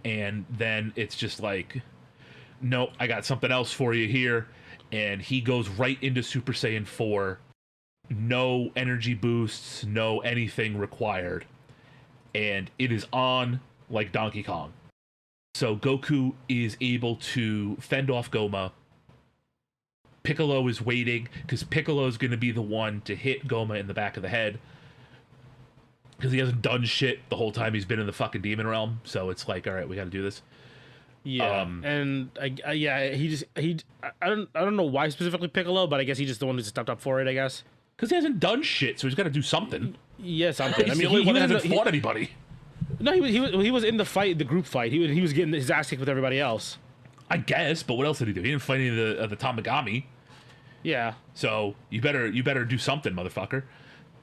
And then it's just like, "Nope, I got something else for you here." And he goes right into Super Saiyan 4. No energy boosts, no anything required. And it is on like Donkey Kong. So Goku is able to fend off Goma. Piccolo is waiting, because Piccolo is going to be the one to hit Goma in the back of the head, because he hasn't done shit the whole time he's been in the fucking demon realm. So it's like, all right, we got to do this. Yeah, and I don't know why specifically Piccolo, but I guess he just the one who stepped up for it, I guess. Because he hasn't done shit, so he's got to do something. Yeah, something. He's I mean, the only one he that was hasn't fought anybody. No, he was in the fight, the group fight. He was getting his ass kicked with everybody else. I guess, but what else did he do? He didn't fight any of the Tamagami. Yeah. So you better do something, motherfucker.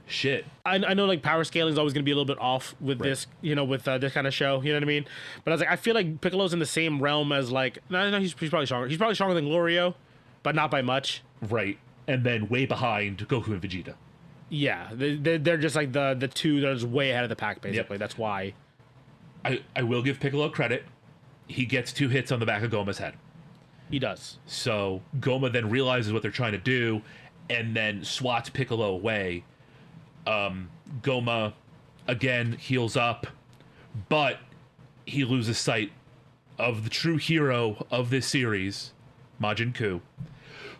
shit. I know like power scaling is always going to be a little bit off with this, with this kind of show, you know what I mean? But I was like, I feel like Piccolo's in the same realm as like, no, he's probably stronger. He's probably stronger than Glorio, but not by much. Right. And then way behind Goku and Vegeta. Yeah, they're just like the two that are way ahead of the pack, basically. Yep. That's why. I will give Piccolo credit. He gets 2 hits on the back of Goma's head. He does. So Goma then realizes what they're trying to do and then swats Piccolo away. Goma, again, heals up, but he loses sight of the true hero of this series, Majin Ku,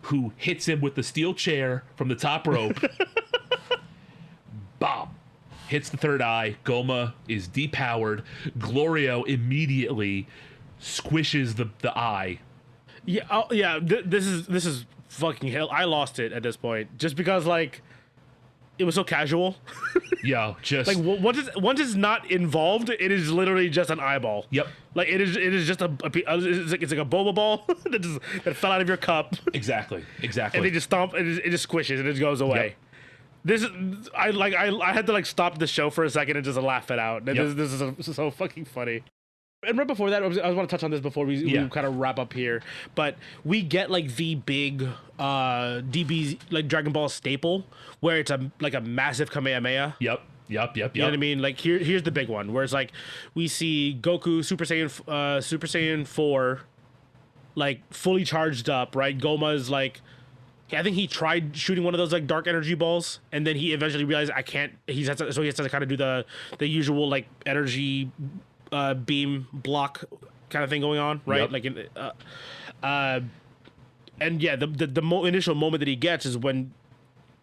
who hits him with the steel chair from the top rope. Bomb. Hits the third eye. Goma is depowered. Glorio immediately squishes the eye. Yeah, yeah. This is fucking hell. I lost it at this point just because like it was so casual. Yeah, just like once it's not involved, it is literally just an eyeball. Yep. Like it is just it's like a boba ball that fell out of your cup. Exactly. And they just stomp. It just squishes and it goes away. Yep. This is I had to like stop the show for a second and just laugh it out. Yep. This is so fucking funny. And right before that, I want to touch on this before we kind of wrap up here. But we get like the big DB like Dragon Ball staple where it's a massive Kamehameha. Yep. You know what I mean? Like here's the big one where it's like we see Goku Super Saiyan 4 like fully charged up, right? Goma's like I think he tried shooting one of those like dark energy balls, and then he eventually realized I can't. So he has to kind of do the usual like energy beam block kind of thing going on, right? Yep. Like, and yeah, the initial moment that he gets is when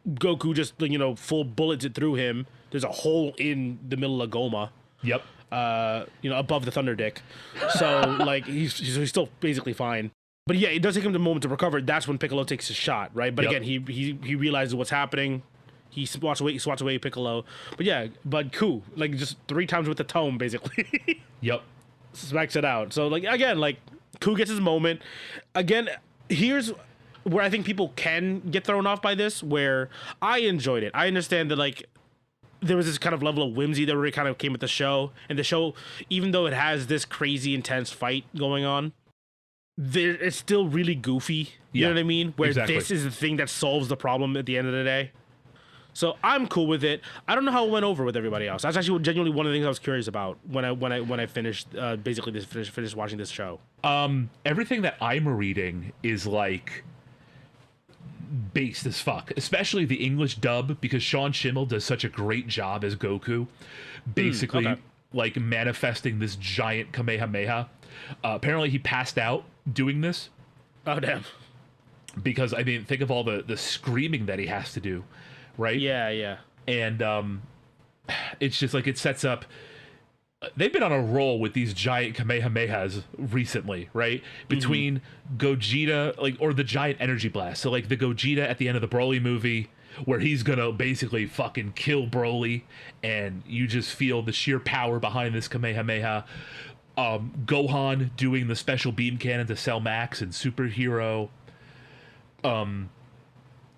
Goku just full bullets it through him. There's a hole in the middle of Goma. Yep. Above the Thunder Dick. So like he's still basically fine. But yeah, it does take him the moment to recover. That's when Piccolo takes his shot, right? But again, he realizes what's happening. He swats away Piccolo. But yeah, but Ku, like just 3 times with the tome, basically. Yep. Smacks it out. So like again, like Ku gets his moment. Again, here's where I think people can get thrown off by this, where I enjoyed it. I understand that like there was this kind of level of whimsy that really kind of came with the show. And the show, even though it has this crazy intense fight going on, it's still really goofy. You know what I mean? Where this is the thing that solves the problem at the end of the day. So I'm cool with it. I don't know how it went over with everybody else. That's actually genuinely one of the things I was curious about when I finished finished watching this show. Everything that I'm reading is like based as fuck, especially the English dub, because Sean Schimmel does such a great job as Goku, basically like manifesting this giant Kamehameha. Apparently he passed out doing this. Oh damn! Because I mean, think of all the screaming that he has to do, right? Yeah. And it's just like it sets up. They've been on a roll with these giant Kamehamehas recently, right? Between Gogeta, or the giant energy blast. So like the Gogeta at the end of the Broly movie, where he's gonna basically fucking kill Broly, and you just feel the sheer power behind this Kamehameha. Gohan doing the special beam cannon to Cell Max and Superhero.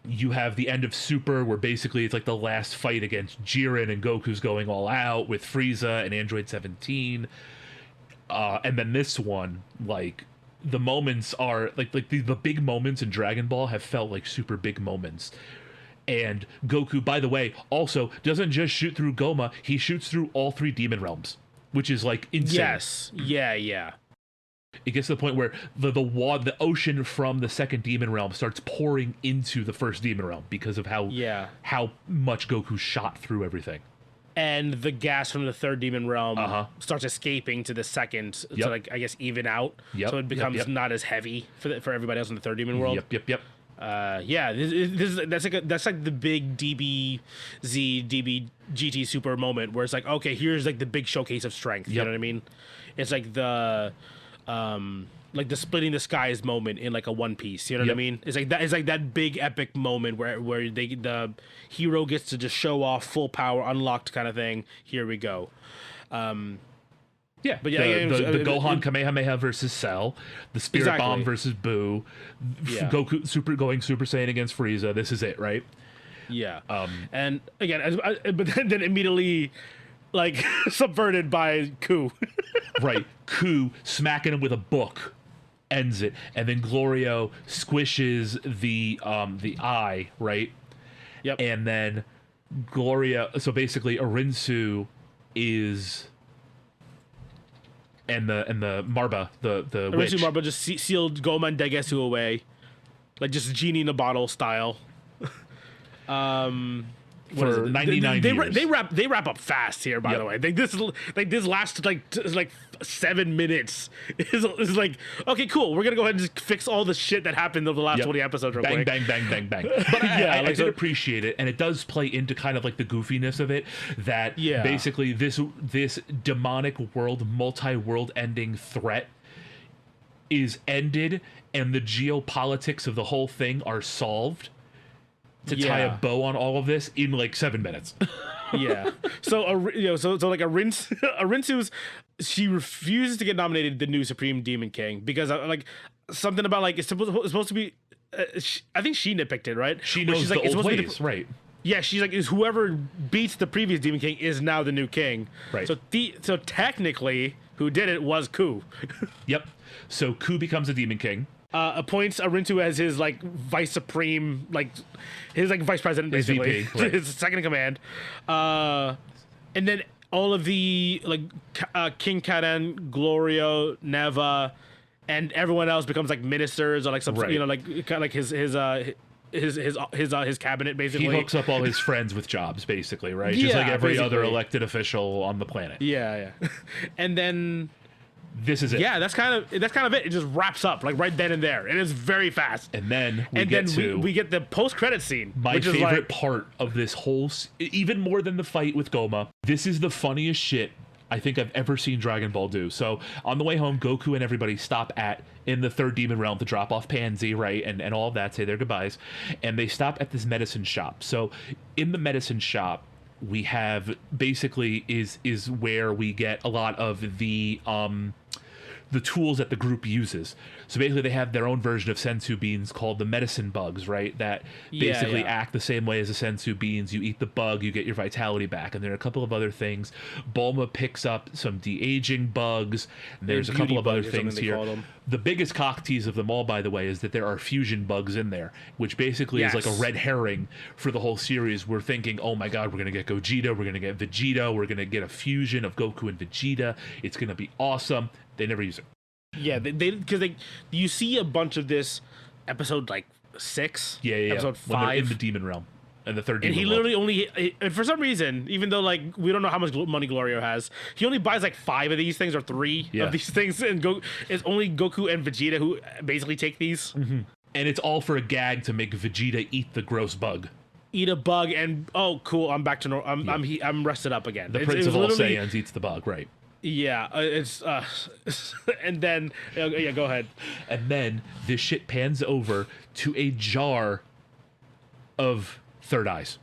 You have the end of Super, where basically it's like the last fight against Jiren, and Goku's going all out with Frieza and Android 17. And then this one, like the moments are like the big moments in Dragon Ball have felt like super big moments. And Goku, by the way, also doesn't just shoot through Goma; he shoots through all 3 demon realms, which is like insane. Yes. Yeah. It gets to the point where the ocean from the second demon realm starts pouring into the first demon realm because of how much Goku shot through everything. And the gas from the third demon realm starts escaping to the second to like I guess even out. So it becomes not as heavy for everybody else in the third demon world. Yep. That's like the big DBZ DB GT Super moment where it's like, okay, here's like the big showcase of strength. You know what I mean? It's like the splitting the skies moment in like a One Piece. You know what I mean? It's like that big epic moment where the hero gets to just show off full power, unlocked kind of thing. Here we go. But the Gohan Kamehameha versus Cell, the Spirit Bomb versus Boo, Goku going Super Saiyan against Frieza. This is it, right? Yeah. And again, but then immediately, like, subverted by Ku. Right. Ku smacking him with a book ends it, and then Glorio squishes the eye, right? Yep. And then Gloria, so basically Arinsu is and the Marba, the witch. Arinsu Marba just sealed Goma and Degesu away, like just genie in a bottle style. For 99 years. They wrap up fast here, by the way. This last like 7 minutes is like, okay, cool. We're gonna go ahead and just fix all the shit that happened over the last 20 episodes real quick. Bang, bang, bang, bang, bang. But I did appreciate it, and it does play into kind of like the goofiness of it. That basically this demonic world, multi-world ending threat is ended, and the geopolitics of the whole thing are solved. To tie a bow on all of this in like 7 minutes. Yeah. So like Arinsu's, she refuses to get nominated the new Supreme Demon King because like something about like it's supposed to be. I think she nitpicked it, right? She knows the old ways, right? Yeah, she's like, is whoever beats the previous Demon King is now the new king. Right. So technically, who did it was Ku. Yep. So Ku becomes a Demon King. Appoints Arintu as his like vice supreme, like his like vice president, basically, VP, right. his second in command. And then all of the like King Kaden, Glorio, Neva, and everyone else becomes like ministers or like some like kind of like his cabinet, basically. He hooks up all his friends with jobs, basically, right? Just like every other elected official on the planet. Yeah. And then this is it. Yeah, that's kind of it. It just wraps up like right then and there. It is very fast. And then we get the post-credit scene. My favorite part of this whole, even more than the fight with Goma. This is the funniest shit I think I've ever seen Dragon Ball do. So on the way home, Goku and everybody stop in the third demon realm to drop off Pansy, right? And all of that, say their goodbyes. And they stop at this medicine shop. So in the medicine shop, we have basically is where we get a lot of the tools that the group uses. So basically they have their own version of sensu beans called the medicine bugs, right? That basically act the same way as the sensu beans. You eat the bug, you get your vitality back. And there are a couple of other things. Bulma picks up some de-aging bugs. And there's a couple of other things here. The biggest cock tease of them all, by the way, is that there are fusion bugs in there, which basically is like a red herring for the whole series. We're thinking, oh my god, we're going to get Gogeta, we're going to get Vegeta, we're going to get a fusion of Goku and Vegeta. It's going to be awesome. They never use it. Yeah, because you see a bunch of this episode like 6, episode 5 when they're in the demon realm and the third demon. And he literally and for some reason, even though like we don't know how much money Glorio has, he only buys like 5 of these things or 3 of these things, and it's only Goku and Vegeta who basically take these. Mm-hmm. And it's all for a gag to make Vegeta eat the gross bug. Eat a bug and oh cool, I'm back to normal. I'm rested up again. The Prince of all Saiyans eats the bug, right? Yeah, it's and then go ahead. And then this shit pans over to a jar of third eyes.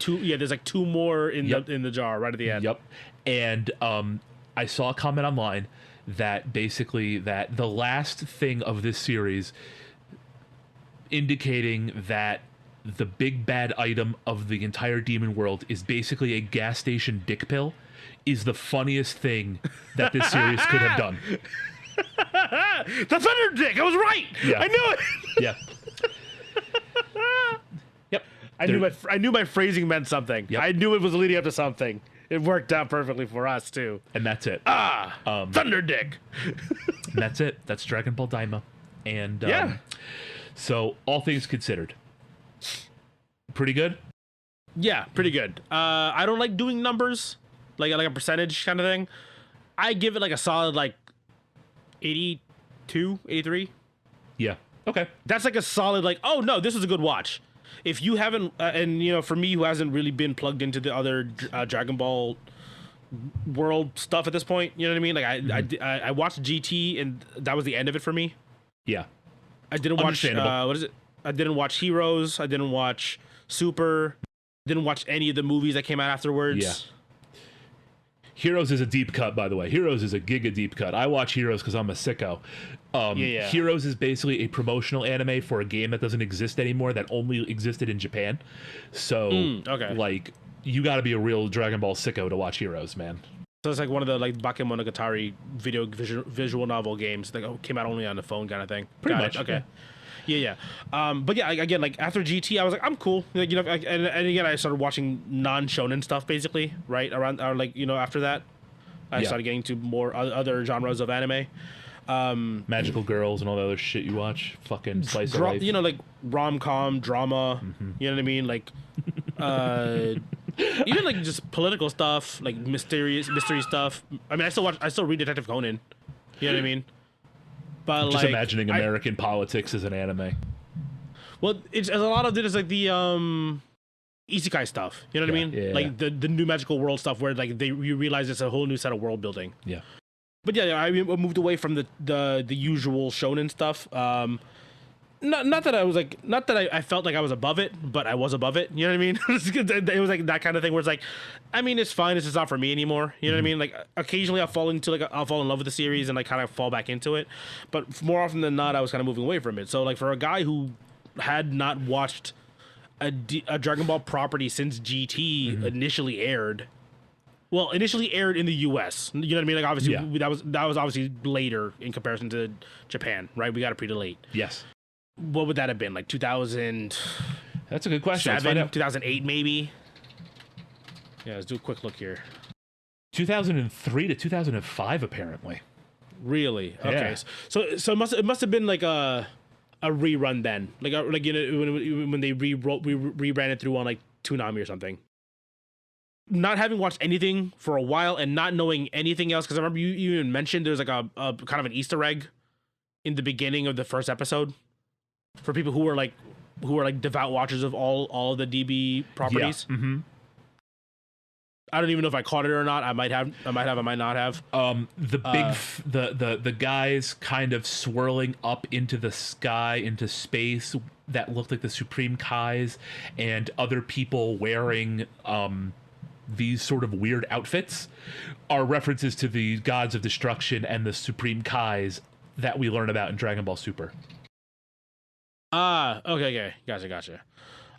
There's like 2 more in the jar right at the end. Yep. And I saw a comment online that basically that the last thing of this series indicating that the big bad item of the entire demon world is basically a gas station dick pill is the funniest thing that this series could have done. The Thunder Dick! I was right! Yeah. I knew it! Yeah. Yep. I knew my phrasing meant something. Yep. I knew it was leading up to something. It worked out perfectly for us, too. And that's it. Thunder Dick! That's it. That's Dragon Ball Daima. And so, all things considered, pretty good? Yeah, pretty good. I don't like doing numbers. Like a percentage kind of thing. I give it like a solid like 82, 83. Yeah. Okay. That's like a solid like, oh no, this is a good watch. If you haven't, and for me who hasn't really been plugged into the other Dragon Ball world stuff at this point, you know what I mean? Like I watched GT and that was the end of it for me. Yeah. I didn't watch what is it? I didn't watch Heroes. I didn't watch Super. Didn't watch any of the movies that came out afterwards. Yeah. Heroes is a deep cut, by the way. Heroes is a giga deep cut. I watch Heroes because I'm a sicko. Yeah. Heroes is basically a promotional anime for a game that doesn't exist anymore, that only existed in Japan. So, okay. like, you got to be a real Dragon Ball sicko to watch Heroes, man. So it's like one of the like Bakemonogatari visual novel games that came out only on the phone kind of thing. Pretty Got much. it. Okay. Yeah. But yeah, again, like after GT, I was like, I'm cool. Like, you know, and again, I started watching non-shonen stuff basically, right around, or like, you know, after that, I started getting to more other genres of anime. Magical girls and all the other shit you watch. Fucking slice of life. You know, like rom-com drama. You know what I mean? Like, even like just political stuff, like mystery stuff. I mean, I still read Detective Conan. You know what I mean? But Just like, imagining American politics as an anime. Well, it's a lot of it is like the isekai stuff. You know what I mean? Yeah. Like the new magical world stuff where like you realize it's a whole new set of world building. Yeah. But yeah, I moved away from the usual shonen stuff. Not that I was like, not that I felt like I was above it, but I was above it. You know what I mean? It was like that kind of thing where it's like, I mean, it's fine. It's just not for me anymore. You know what I mean? Like occasionally I'll fall in love with the series and like kind of fall back into it. But more often than not, I was kind of moving away from it. So like for a guy who had not watched a Dragon Ball property since GT initially aired. Well, initially aired in the U.S. You know what I mean? Like obviously that was obviously later in comparison to Japan, right? We got it pretty late. Yes. What would that have been? Like 2000? That's a good question. 2008 maybe? Yeah, let's do a quick look here. 2003 to 2005 apparently. Really? Okay. Yeah. So it must have been like a rerun then. Like you know when they reran it through on like Toonami or something. Not having watched anything for a while and not knowing anything else, because I remember you even mentioned there's like a kind of an Easter egg in the beginning of the first episode for people who are like devout watchers of all of the DB properties. Yeah. I don't even know if I caught it or not. I might have. I might not have. The guys kind of swirling up into the sky, into space, that looked like the Supreme Kais, and other people wearing these sort of weird outfits are references to the gods of destruction and the Supreme Kais that we learn about in Dragon Ball Super. Okay. Gotcha.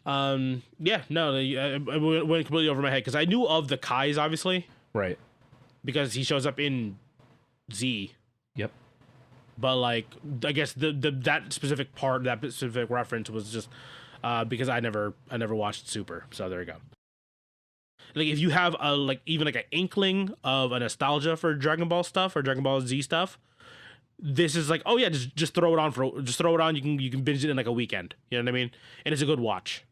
Yeah, no, it went completely over my head because I knew of the Kais, obviously. Right. Because he shows up in Z. Yep. But like, I guess that specific reference was just because I never watched Super, so there you go. Like if you have even an inkling of a nostalgia for Dragon Ball stuff or Dragon Ball Z stuff, this is like, oh yeah, just throw it on. You can binge it in like a weekend. You know what I mean? And it's a good watch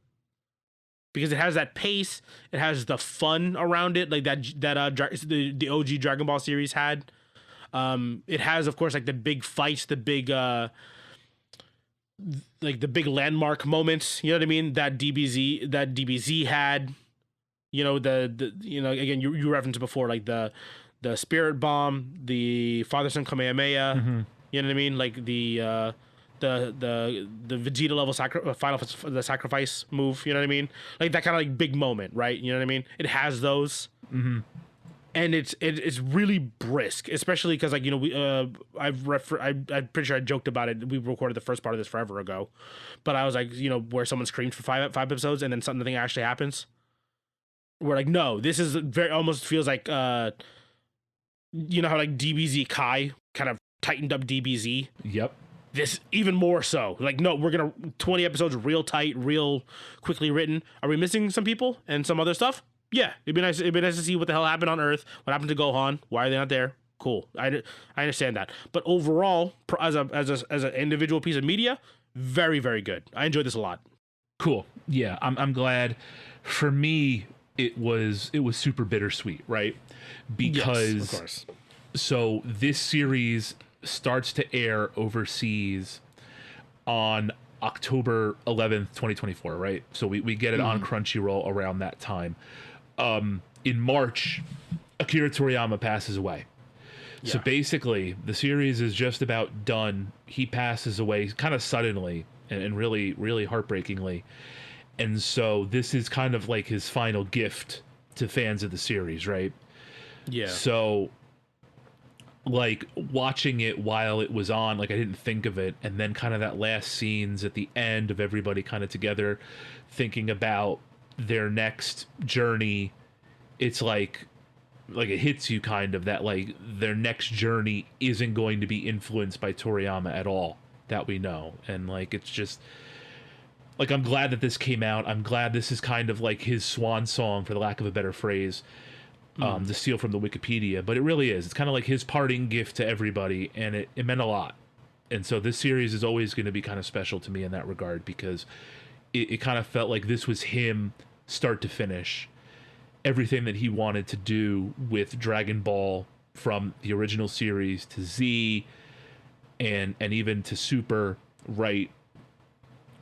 because it has that pace. It has the fun around it, like the OG Dragon Ball series had. It has, of course, like the big fights, the big like the big landmark moments. You know what I mean? That DBZ had. You know the you know, again, you referenced before, like the Spirit Bomb, the Father Son Kamehameha. You know what I mean? Like the Vegeta level the sacrifice move. You know what I mean? Like that kind of like big moment, right? You know what I mean? It has those, and it's really brisk, especially because like, you know, we I'm pretty sure I joked about it. We recorded the first part of this forever ago, but I was like, you know, where someone screams for five episodes and then something actually happens. We're like, no, this is almost feels like, you know how like DBZ Kai kind of tightened up DBZ? Yep. This even more so. Like, no, we're going to 20 episodes, real tight, real quickly written. Are we missing some people and some other stuff? Yeah. It'd be nice to see what the hell happened on Earth. What happened to Gohan? Why are they not there? Cool. I understand that. But overall, as an individual piece of media, very, very good. I enjoyed this a lot. Cool. Yeah. I'm glad. For me, it was super bittersweet, right? Because yes, of course. So this series starts to air overseas on October 11th, 2024, right? So we get it on Crunchyroll around that time. In March, Akira Toriyama passes away. Yeah. So basically, the series is just about done. He passes away kind of suddenly and really, really heartbreakingly. And so this is kind of like his final gift to fans of the series, right? Yeah. So like watching it while it was on, like I didn't think of it, and then kind of that last scenes at the end of everybody kind of together thinking about their next journey. It's like it hits you kind of that like their next journey isn't going to be influenced by Toriyama at all, that we know. And like it's just like, I'm glad that this came out. I'm glad this is kind of like his swan song, for the lack of a better phrase, to steal from the Wikipedia, but it really is. It's kind of like his parting gift to everybody, and it meant a lot. And so this series is always going to be kind of special to me in that regard, because it kind of felt like this was him start to finish. Everything that he wanted to do with Dragon Ball, from the original series to Z and even to Super, right?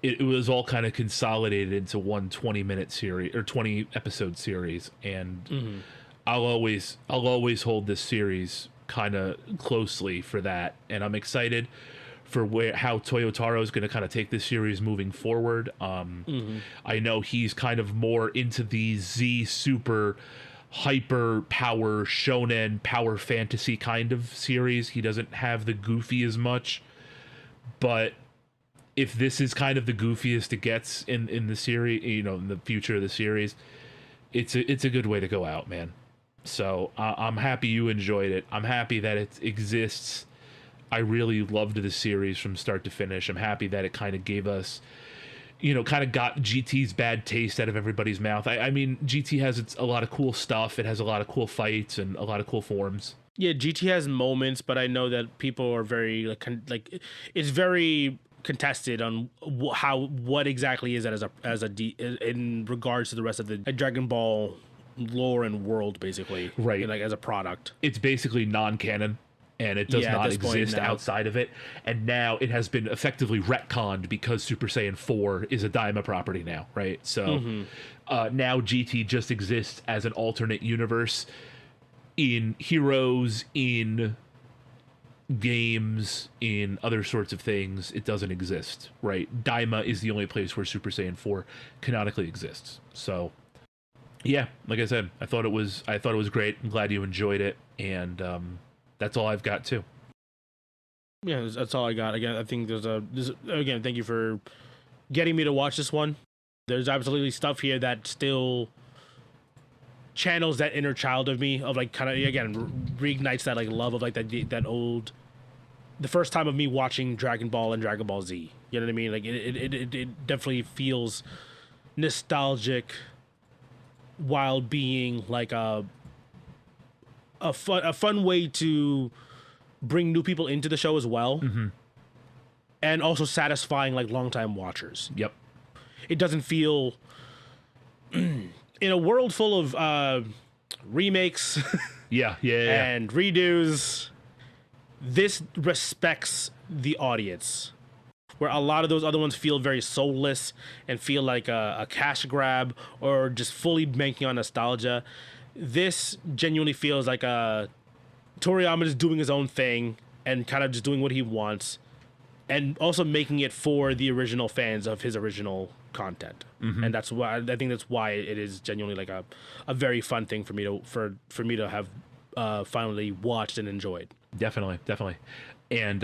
It was all kind of consolidated into one 20-minute series or 20 episode series, and I'll always hold this series kind of closely for that, and I'm excited for how Toyotaro is going to kind of take this series moving forward. I know he's kind of more into the Z Super hyper power shonen power fantasy kind of series. He doesn't have the goofy as much, but if this is kind of the goofiest it gets in the series, you know, in the future of the series, it's a good way to go out, man. So I'm happy you enjoyed it. I'm happy that it exists. I really loved the series from start to finish. I'm happy that it kind of gave us, you know, kind of got GT's bad taste out of everybody's mouth. I mean, GT has a lot of cool stuff. It has a lot of cool fights and a lot of cool forms. Yeah, GT has moments, but I know that people are very like it's very contested on what exactly is it in regards to the rest of the Dragon Ball lore and world, basically, right? Like as a product, it's basically non-canon, and it does not exist outside of it. And now it has been effectively retconned because Super Saiyan 4 is a Daima property now, right? So now GT just exists as an alternate universe in Heroes, in games, in other sorts of things. It doesn't exist, right? Daima is the only place where Super Saiyan 4 canonically exists. So yeah, like I said, I thought it was great. I'm glad you enjoyed it, and that's all I've got too. Yeah, that's all I got. Again, I think again, thank you for getting me to watch this one. There's absolutely stuff here that still channels that inner child of me, of like kind of, again, reignites that like love of like that old, the first time of me watching Dragon Ball and Dragon Ball Z. You know what I mean? Like it definitely feels nostalgic while being like a fun way to bring new people into the show as well, and also satisfying like longtime watchers. Yep. It doesn't feel in a world full of remakes yeah and redos, this respects the audience, where a lot of those other ones feel very soulless and feel like a cash grab or just fully banking on nostalgia. This genuinely feels like Toriyama is doing his own thing and kind of just doing what he wants, and also making it for the original fans of his original content. And that's why I think that's why it is genuinely like a very fun thing for me to have finally watched and enjoyed. Definitely. And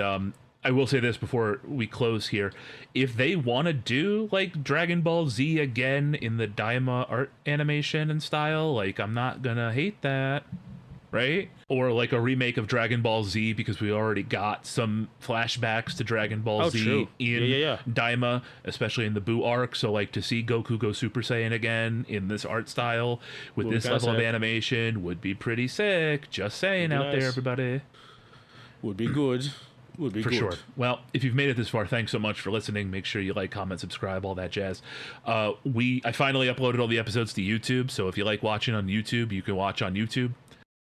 I will say this before we close here: if they want to do like Dragon Ball Z again in the Daima art animation and style, like, I'm not gonna hate that, right? Or like a remake of Dragon Ball Z, because we already got some flashbacks to Dragon Ball Z in Daima, especially in the Buu arc. So like to see Goku go Super Saiyan again in this art style with this level of animation would be pretty sick. Just saying out there, everybody. Would be good. For sure. Well, if you've made it this far, thanks so much for listening. Make sure you like, comment, subscribe, all that jazz. I finally uploaded all the episodes to YouTube, so if you like watching on YouTube, you can watch on YouTube.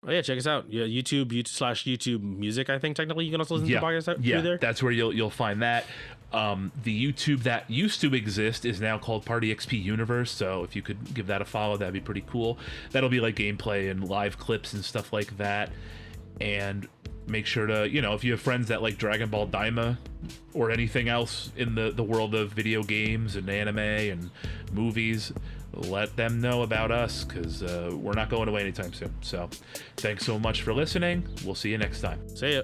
Oh yeah, check us out. Yeah, YouTube Music. I think technically you can also listen to the podcast through there. That's where you'll find that. The YouTube that used to exist is now called Party XP Universe. So if you could give that a follow, that'd be pretty cool. That'll be like gameplay and live clips and stuff like that. And make sure to, if you have friends that like Dragon Ball Daima or anything else in the world of video games and anime and movies, let them know about us, because we're not going away anytime soon. So thanks so much for listening. We'll see you next time. See ya.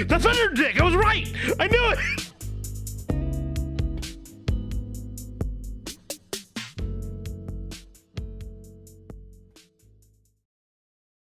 The Thunder Dick! I was right! I knew it!